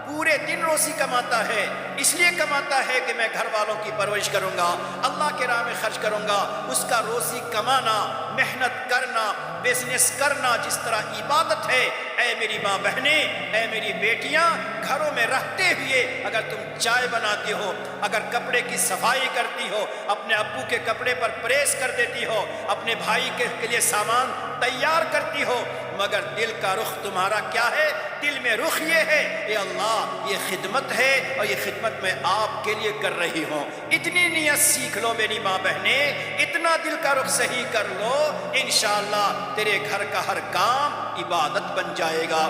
پورے دن روزی کماتا ہے، اس لیے کماتا ہے کہ میں گھر والوں کی پرورش کروں گا، اللہ کے راہ میں خرچ کروں گا۔ اس کا روزی کمانا، محنت کرنا، بزنس کرنا جس طرح عبادت ہے، اے میری ماں بہنیں، اے میری بیٹیاں، گھروں میں رہتے ہوئے اگر تم چائے بناتی ہو، اگر کپڑے کی صفائی کرتی ہو، اپنے ابو کے کپڑے پر پریس کر دیتی ہو، اپنے بھائی کے لیے سامان تیار کرتی ہو، مگر دل کا رخ تمہارا کیا ہے؟ دل میں رخ یہ ہے، اے اللہ یہ خدمت ہے اور یہ خدمت میں آپ کے لیے کر رہی ہوں۔ اتنی نیت سیکھ لو میری ماں بہنیں، اتنا دل کا رخ صحیح کر لو، انشاءاللہ تیرے گھر کا ہر کام عبادت بن جائے گا،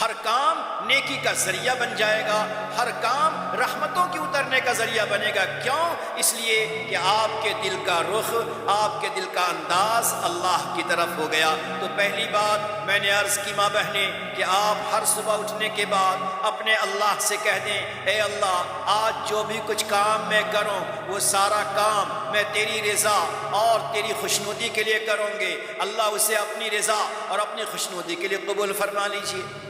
ہر کام نیکی کا ذریعہ بن جائے گا، ہر کام رحمتوں کی اترنے کا ذریعہ بنے گا۔ کیوں؟ اس لیے کہ آپ کے دل کا رخ، آپ کے دل کا انداز اللہ کی طرف ہو گیا۔ تو پہلی بات میں نے عرض کی ماں بہنیں کہ آپ ہر صبح اٹھنے کے بعد اپنے اللہ سے کہہ دیں، اے اللہ آج جو بھی کچھ کام میں کروں وہ سارا کام میں تیری رضا اور تیری خوشنودی کے لیے کروں گے، اللہ اسے اپنی رضا اور اپنی خوشنودی کے لیے قبول فرما لیجیے۔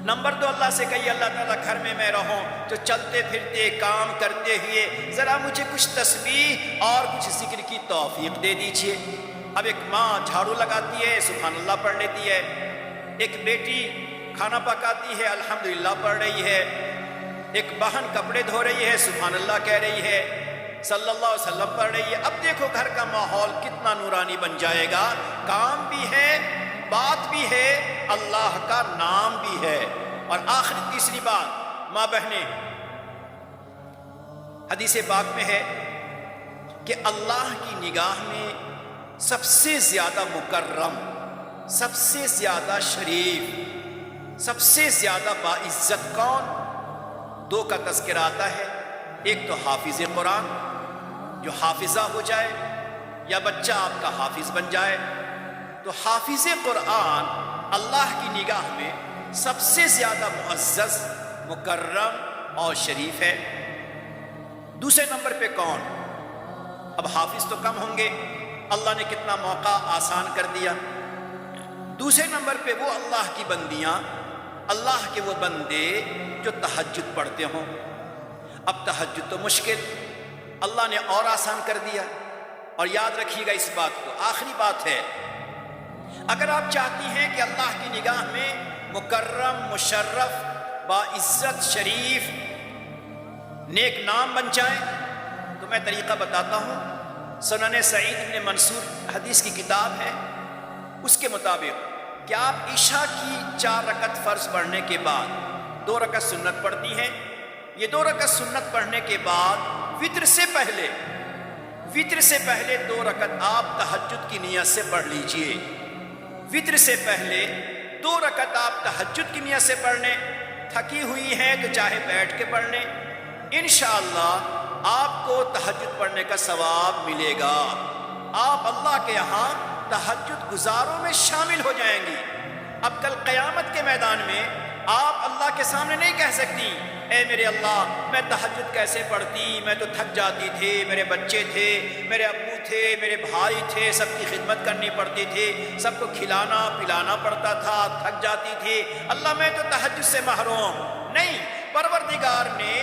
نمبر 2، اللہ سے کہیے اللہ تعالیٰ گھر میں رہوں تو چلتے پھرتے کام کرتے ہوئے ذرا مجھے کچھ تسبیح اور کچھ ذکر کی توفیق دے دیجئے۔ اب ایک ماں جھاڑو لگاتی ہے، سبحان اللہ پڑھ لیتی ہے، ایک بیٹی کھانا پکاتی ہے، الحمدللہ پڑھ رہی ہے، ایک بہن کپڑے دھو رہی ہے، سبحان اللہ کہہ رہی ہے، صلی اللہ علیہ وسلم پڑھ رہی ہے۔ اب دیکھو گھر کا ماحول کتنا نورانی بن جائے گا، کام بھی ہے، بات بھی ہے، اللہ کا نام بھی ہے۔ اور آخری تیسری بات ماں بہنیں، حدیث پاک میں ہے کہ اللہ کی نگاہ میں سب سے زیادہ مکرم، سب سے زیادہ شریف، سب سے زیادہ باعزت کون؟ 2 کا تذکرہ آتا ہے، ایک تو حافظ قرآن جو حافظہ ہو جائے یا بچہ آپ کا حافظ بن جائے، تو حافظ قرآن اللہ کی نگاہ میں سب سے زیادہ معزز، مکرم اور شریف ہے۔ دوسرے نمبر پہ کون؟ اب حافظ تو کم ہوں گے، اللہ نے کتنا موقع آسان کر دیا۔ دوسرے نمبر پہ وہ اللہ کی بندیاں، اللہ کے وہ بندے جو تہجد پڑھتے ہوں، اب تہجد تو مشکل اللہ نے اور آسان کر دیا. اور یاد رکھیے گا اس بات کو، آخری بات ہے، اگر آپ چاہتی ہیں کہ اللہ کی نگاہ میں مکرم، مشرف، باعزت، شریف، نیک نام بن جائیں تو میں طریقہ بتاتا ہوں. سنن سعید بن منصور حدیث کی کتاب ہے، اس کے مطابق کہ آپ عشاء کی 4 رکعت فرض پڑھنے کے بعد 2 رکعت سنت پڑھتی ہیں. یہ 2 رکعت سنت پڑھنے کے بعد وتر سے پہلے 2 رکعت آپ تہجد کی نیت سے پڑھ لیجئے. وتر سے پہلے 2 رکعت آپ تہجد کی نیت سے پڑھ لیں. تھکی ہوئی ہیں تو چاہے بیٹھ کے پڑھ لیں، انشاءاللہ آپ کو تہجد پڑھنے کا ثواب ملے گا. آپ اللہ کے یہاں تہجد گزاروں میں شامل ہو جائیں گی. اب کل قیامت کے میدان میں آپ اللہ کے سامنے نہیں کہہ سکتی اے میرے اللہ میں تہجد کیسے پڑھتی، میں تو تھک جاتی تھی، میرے بچے تھے، میرے ابو تھے، میرے بھائی تھے، سب کی خدمت کرنی پڑتی تھی، سب کو کھلانا پلانا پڑتا تھا، تھک جاتی تھی، اللہ میں تو تہجد سے محروم. نہیں، پروردگار نے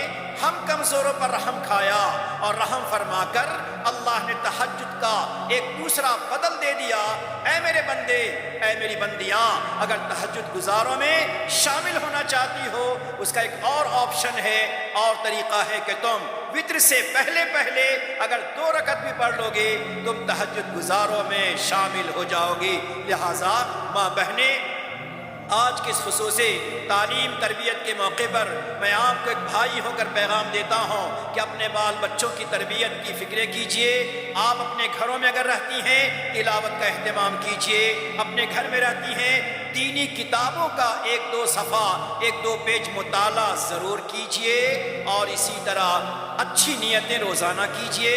ہم کمزوروں پر رحم کھایا اور رحم فرما کر اللہ نے تہجد کا ایک دوسرا بدل دے دیا. اے میرے بندے، اے میری بندیاں، اگر تہجد گزاروں میں شامل ہونا چاہتی ہو، اس کا ایک اور آپشن ہے اور طریقہ ہے کہ تم وتر سے پہلے اگر 2 رکعت بھی پڑھ لو گے تم تہجد گزاروں میں شامل ہو جاؤ گی. لہٰذا ماں بہنیں، آج کے اس خصوصی تعلیم تربیت کے موقع پر میں آپ کو ایک بھائی ہو کر پیغام دیتا ہوں کہ اپنے بال بچوں کی تربیت کی فکر کیجئے. آپ اپنے گھروں میں اگر رہتی ہیں تلاوت کا اہتمام کیجئے. اپنے گھر میں رہتی ہیں دینی کتابوں کا 1-2 صفحہ 1-2 پیج مطالعہ ضرور کیجئے. اور اسی طرح اچھی نیتیں روزانہ کیجئے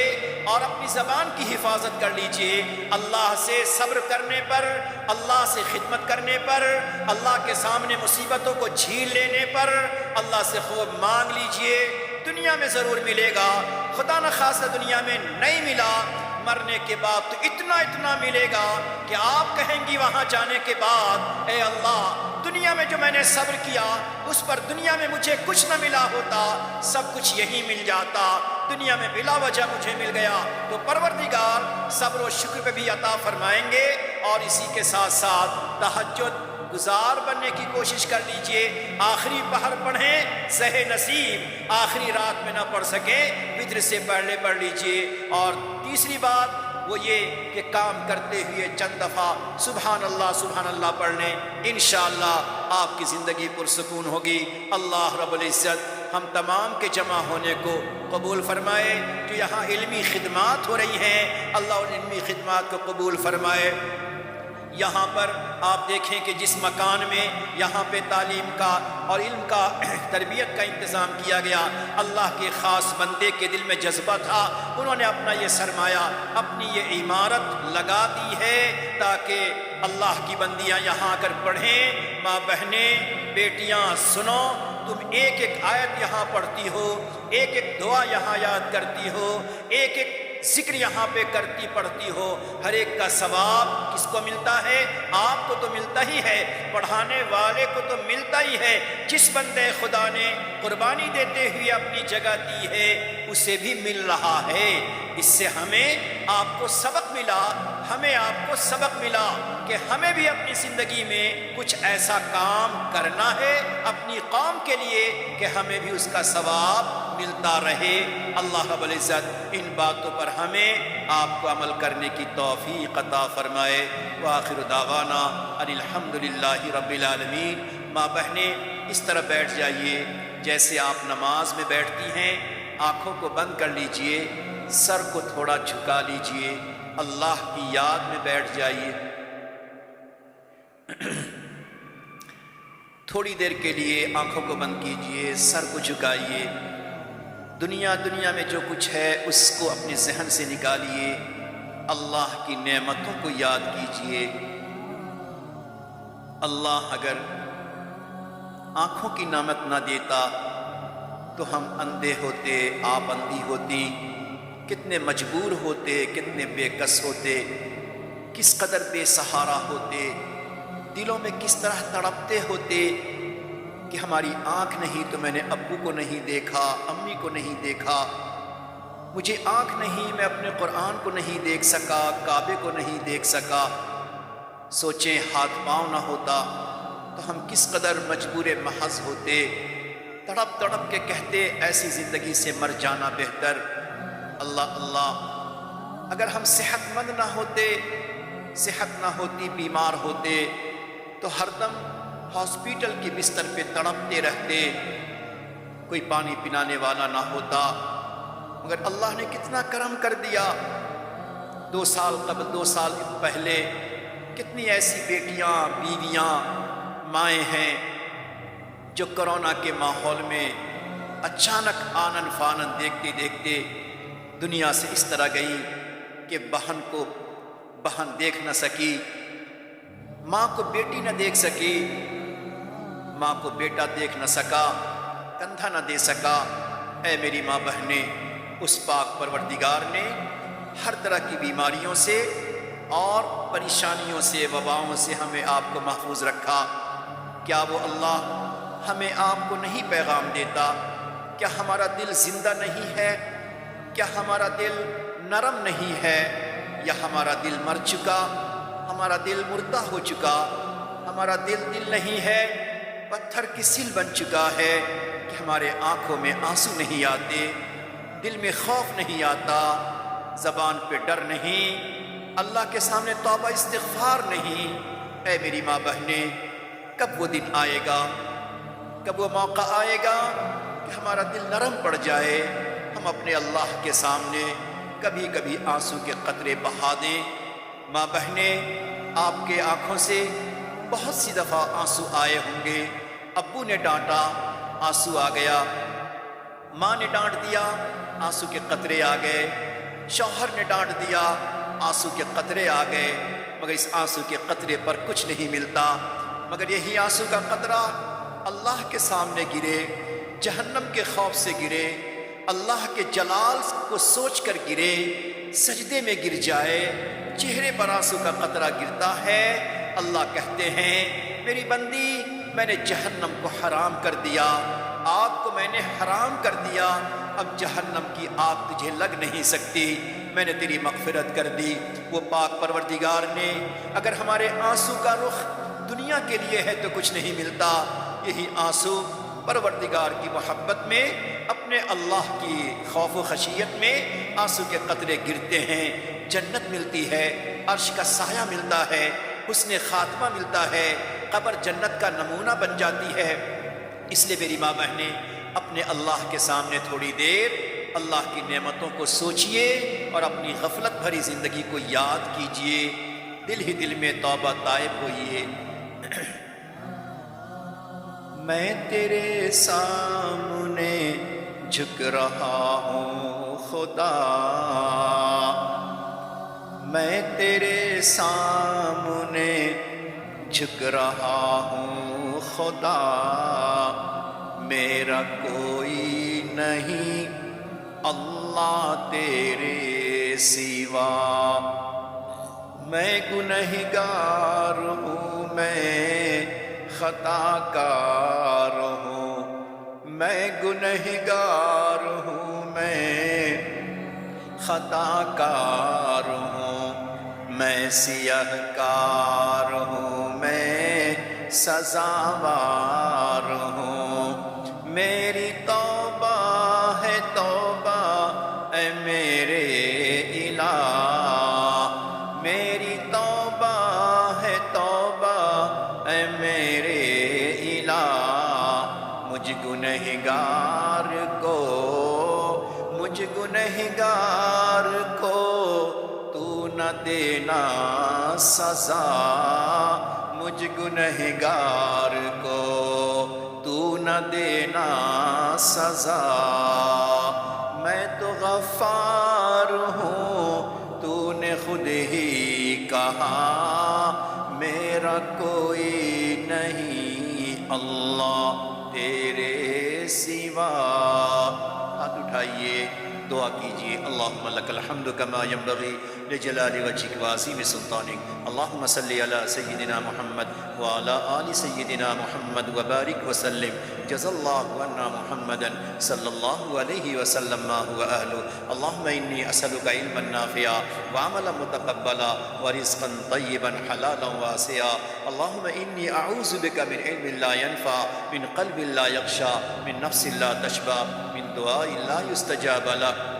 اور اپنی زبان کی حفاظت کر لیجئے. اللہ سے صبر کرنے پر، اللہ سے خدمت کرنے پر، اللہ کے سامنے مصیبتوں کو جھیل لینے پر اللہ سے خوب مانگ لیجئے. دنیا میں ضرور ملے گا، خدا نخواستہ دنیا میں نہیں ملا، مرنے کے بعد تو اتنا ملے گا کہ آپ کہیں گی وہاں جانے کے بعد اے اللہ دنیا میں جو میں نے صبر کیا اس پر دنیا میں مجھے کچھ نہ ملا ہوتا، سب کچھ یہی مل جاتا، دنیا میں بلا وجہ مجھے مل گیا. تو پروردگار صبر و شکر پہ بھی عطا فرمائیں گے. اور اسی کے ساتھ ساتھ تہجد گزار بننے کی کوشش کر لیجئے. آخری پہر پڑھیں، سہ نصیب آخری رات میں نہ پڑھ سکیں، وتر سے پہلے پڑھ لیجئے. اور تیسری بات وہ یہ کہ کام کرتے ہوئے چند دفعہ سبحان اللہ پڑھ لیں. انشاءاللہ آپ کی زندگی پرسکون ہوگی. اللہ رب العزت ہم تمام کے جمع ہونے کو قبول فرمائے. جو یہاں علمی خدمات ہو رہی ہیں اللہ ان علمی خدمات کو قبول فرمائے. یہاں پر آپ دیکھیں کہ جس مکان میں یہاں پہ تعلیم کا اور علم کا تربیت کا انتظام کیا گیا، اللہ کے خاص بندے کے دل میں جذبہ تھا، انہوں نے اپنا یہ سرمایہ، اپنی یہ عمارت لگا دی ہے تاکہ اللہ کی بندیاں یہاں آ کر پڑھیں. ماں بہنیں بیٹیاں سنو، تم ایک آیت یہاں پڑھتی ہو، ایک دعا یہاں یاد کرتی ہو، ایک ذکر یہاں پہ کرتی پڑھتی ہو، ہر ایک کا ثواب کس کو ملتا ہے؟ آپ کو تو ملتا ہی ہے، پڑھانے والے کو تو ملتا ہی ہے. جس بندے خدا نے قربانی دیتے ہوئے اپنی جگہ دی ہے اسے بھی مل رہا ہے. اس سے ہمیں آپ کو سبق ملا، ہمیں آپ کو سبق ملا کہ ہمیں بھی اپنی زندگی میں کچھ ایسا کام کرنا ہے اپنی قوم کے لیے کہ ہمیں بھی اس کا ثواب ملتا رہے. اللہ رب العزت ان باتوں پر ہمیں آپ کو عمل کرنے کی توفیق عطا فرمائے. وآخر دعوانا ان الحمدللہ رب العالمین. ماں بہنیں اس طرح بیٹھ جائیے جیسے آپ نماز میں بیٹھتی ہیں. آنکھوں کو بند کر لیجئے، سر کو تھوڑا جھکا لیجئے، اللہ کی یاد میں بیٹھ جائیے. تھوڑی دیر کے لیے آنکھوں کو بند کیجئے، سر کو جھکائیے. دنیا میں جو کچھ ہے اس کو اپنے ذہن سے نکالیے. اللہ کی نعمتوں کو یاد کیجئے. اللہ اگر آنکھوں کی نعمت نہ دیتا تو ہم اندھے ہوتے، آپ اندھی ہوتی، کتنے مجبور ہوتے، کتنے بے کس ہوتے، کس قدر بے سہارا ہوتے، دلوں میں کس طرح تڑپتے ہوتے. کہ ہماری آنکھ نہیں تو میں نے ابو کو نہیں دیکھا، امی کو نہیں دیکھا، مجھے آنکھ نہیں میں اپنے قرآن کو نہیں دیکھ سکا، کعبے کو نہیں دیکھ سکا۔ سوچیں ہاتھ پاؤں نہ ہوتا تو ہم کس قدر مجبور محض ہوتے، تڑپ تڑپ کے کہتے ایسی زندگی سے مر جانا بہتر۔ اللہ اللہ، اگر ہم صحت مند نہ ہوتے، صحت نہ ہوتی، بیمار ہوتے تو ہر دم ہاسپیٹل کے بستر پہ تڑپتے رہتے، کوئی پانی پلانے والا نہ ہوتا۔ مگر اللہ نے کتنا کرم کر دیا، 2 سال قبل 2 سال پہلے کتنی ایسی بیٹیاں، بیویاں، مائیں ہیں جو کرونا کے ماحول میں اچانک آنن فانن دیکھتے دیکھتے دنیا سے اس طرح گئی کہ بہن کو بہن دیکھ نہ سکی، ماں کو بیٹی نہ دیکھ سکی، ماں کو بیٹا دیکھ نہ سکا، کندھا نہ دے سکا۔ اے میری ماں بہنیں، اس پاک پروردگار نے ہر طرح کی بیماریوں سے اور پریشانیوں سے، وباؤں سے ہمیں آپ کو محفوظ رکھا۔ کیا وہ اللہ ہمیں آپ کو نہیں پیغام دیتا؟ کیا ہمارا دل زندہ نہیں ہے؟ کیا ہمارا دل نرم نہیں ہے؟ یا ہمارا دل مر چکا، ہمارا دل مردہ ہو چکا، ہمارا دل نہیں ہے، پتھر کی سل بن چکا ہے کہ ہمارے آنکھوں میں آنسو نہیں آتے، دل میں خوف نہیں آتا، زبان پہ ڈر نہیں، اللہ کے سامنے توبہ استغفار نہیں۔ اے میری ماں بہنیں، کب وہ دن آئے گا، کب وہ موقع آئے گا کہ ہمارا دل نرم پڑ جائے، ہم اپنے اللہ کے سامنے کبھی کبھی آنسو کے قطرے بہا دیں۔ ماں بہنیں، آپ کے آنکھوں سے بہت سی دفعہ آنسو آئے ہوں گے۔ ابو نے ڈانٹا، آنسو آ گیا، ماں نے ڈانٹ دیا، آنسو کے قطرے آ گئے، شوہر نے ڈانٹ دیا، آنسو کے قطرے آ گئے، مگر اس آنسو کے قطرے پر کچھ نہیں ملتا، مگر یہی آنسو کا قطرہ اللہ کے سامنے گرے، جہنم کے خوف سے گرے، اللہ کے جلال کو سوچ کر گرے، سجدے میں گر جائے، چہرے پر آنسو کا قطرہ گرتا ہے، اللہ کہتے ہیں میری بندی میں نے جہنم کو حرام کر دیا، آگ کو میں نے حرام کر دیا، اب جہنم کی آگ تجھے لگ نہیں سکتی، میں نے تیری مغفرت کر دی۔ وہ پاک پروردگار نے اگر ہمارے آنسو کا رخ دنیا کے لیے ہے تو کچھ نہیں ملتا، یہی آنسو پروردگار کی محبت میں، اپنے اللہ کی خوف و خشیت میں آنسو کے قطرے گرتے ہیں، جنت ملتی ہے، عرش کا سایہ ملتا ہے، حسن خاتمہ ملتا ہے، قبر جنت کا نمونہ بن جاتی ہے۔ اس لیے میری ماں بہنیں، اپنے اللہ کے سامنے تھوڑی دیر اللہ کی نعمتوں کو سوچئے اور اپنی غفلت بھری زندگی کو یاد کیجئے، دل ہی دل میں توبہ طائب ہوئیے۔ میں تیرے سامنے جھک رہا ہوں خدا، میں تیرے سامنے جھک رہا ہوں خدا، میرا کوئی نہیں اللہ تیرے سوا، میں گنہگار ہوں، میں خطا کار ہوں، میں گنہگار ہوں، میں خطا کار ہوں، میں سیاہ کار ہوں، میں سزاوار ہوں، میری توبہ ہے توبہ اے میرے الہ، میری توبہ ہے توبہ اے میرے الہ، مجھ گنہگار کو، مجھ گنہگار کو تو نہ دینا سزا، مجھ گنہگار کو تو نہ دینا سزا، میں تو غفار ہوں، تو نے خود ہی کہا میرا کوئی نہیں اللہ تیرے سوا۔ ہاتھ اٹھائیے، دعا کیجیے۔ اللہم لک الحمد کما ینبغی لجلال وجہک وعظیم سلطانک، اللہم صلی علی سیدنا محمد وعلی آل سیدنا محمد وبارک وسلم، جزا اللہ عنا محمدا صلی اللہ علیہ وسلم ما هو اہلہ۔ اللہم انی اسألک علما نافعا وعملا متقبلا ورزقا طیبا حلالا واسعا۔ اللہم انی اعوذ بک من علم لا ينفع، من قلب لا يخشع، من نفس لا تشبع، من دعاء لا يستجاب له۔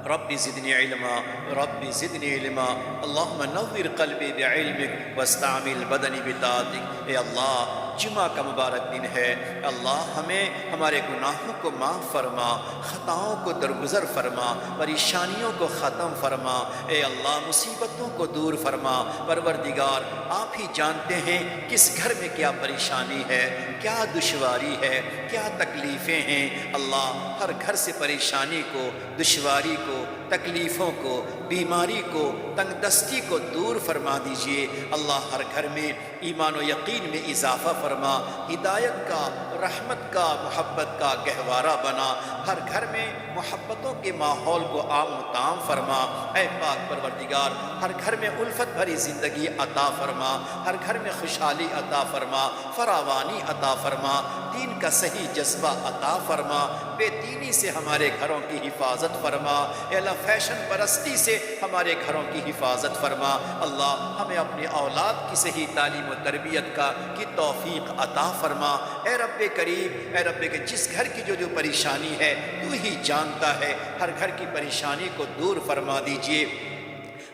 رب زدنی علما، رب زدنی علما، اللہم نور قلبی بعلمک واستعمل بدنی بطاعتک۔ اے اللہ، جمعہ کا مبارک دن ہے، اللہ ہمیں ہمارے گناہوں کو معاف فرما، خطاؤں کو درگزر فرما، پریشانیوں کو ختم فرما، اے اللہ مصیبتوں کو دور فرما۔ پروردگار آپ ہی جانتے ہیں کس گھر میں کیا پریشانی ہے، کیا دشواری ہے، کیا تکلیفیں ہیں۔ اللہ ہر گھر سے پریشانی کو، دشواری کو، تکلیفوں کو، بیماری کو، تنگ دستی کو دور فرما دیجئے۔ اللہ ہر گھر میں ایمان و یقین میں اضافہ فرما، ہدایت کا، رحمت کا، محبت کا گہوارہ بنا، ہر گھر میں محبتوں کے ماحول کو عام و تام فرما۔ اے پاک پروردگار، ہر گھر میں الفت بھری زندگی عطا فرما، ہر گھر میں خوشحالی عطا فرما، فراوانی عطا فرما، دین کا صحیح جذبہ عطا فرما، بے دینی سے ہمارے گھروں کی حفاظت فرما، اے اللہ فیشن پرستی سے ہمارے گھروں کی حفاظت فرما۔ اللہ ہمیں اپنی اولاد کی صحیح تعلیم و تربیت کی توفیق عطا فرما۔ اے رب کریم، اے رب کہ جس گھر کی جو پریشانی ہے تو ہی جانتا ہے، ہر گھر کی پریشانی کو دور فرما دیجئے۔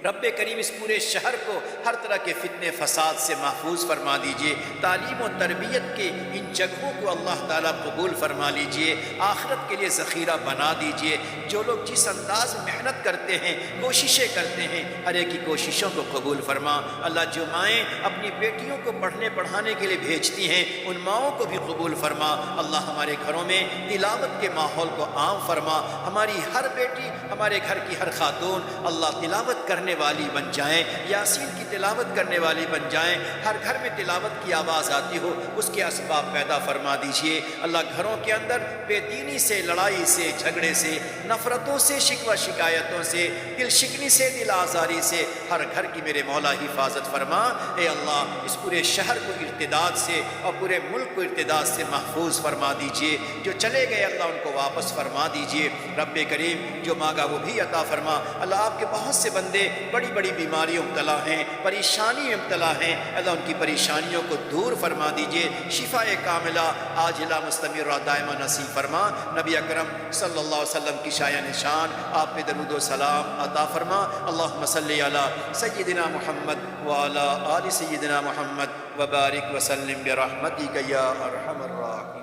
رب کریم اس پورے شہر کو ہر طرح کے فتنے فساد سے محفوظ فرما دیجئے۔ تعلیم و تربیت کے ان جگہوں کو اللہ تعالیٰ قبول فرما لیجئے، آخرت کے لیے ذخیرہ بنا دیجئے۔ جو لوگ جس انداز میں محنت کرتے ہیں، کوششیں کرتے ہیں، ہر ایک کی کوششوں کو قبول فرما۔ اللہ جو مائیں اپنی بیٹیوں کو پڑھنے پڑھانے کے لیے بھیجتی ہیں، ان ماؤں کو بھی قبول فرما۔ اللہ ہمارے گھروں میں تلاوت کے ماحول کو عام فرما، ہماری ہر بیٹی، ہمارے گھر کی ہر خاتون اللہ تلاوت کرنے والی بن جائیں، یاسین کی تلاوت کرنے والی بن جائیں، ہر گھر میں تلاوت کی آواز آتی ہو، اس کے اسباب پیدا فرما دیجئے۔ اللہ گھروں کے اندر بے دینی سے، لڑائی سے، جھگڑے سے، نفرتوں سے، شکوہ شکایتوں سے، دل شکنی سے، دل آزاری سے ہر گھر کی میرے مولا حفاظت فرما۔ اے اللہ اس پورے شہر کو ارتداد سے اور پورے ملک کو ارتداد سے محفوظ فرما دیجئے۔ جو چلے گئے اللہ ان کو واپس فرما دیجئے۔ رب کریم جو مانگا وہ بھی عطا فرما۔ اللہ آپ کے بہت سے بندے بڑی بڑی بیماریوں مبتلا ہیں، پریشانی میں مبتلا ہیں، اللہ ان کی پریشانیوں کو دور فرما دیجئے، شفاء کاملہ عاجلہ مستمرہ دائمہ نصیب فرما۔ نبی اکرم صلی اللہ علیہ وسلم کی شایع نشان آپ پہ درود و سلام عطا فرما۔ اللہم صلی علی سیدنا محمد وعلی آل سیدنا محمد وبارک وسلم برحمتک یا ارحم الراحمین۔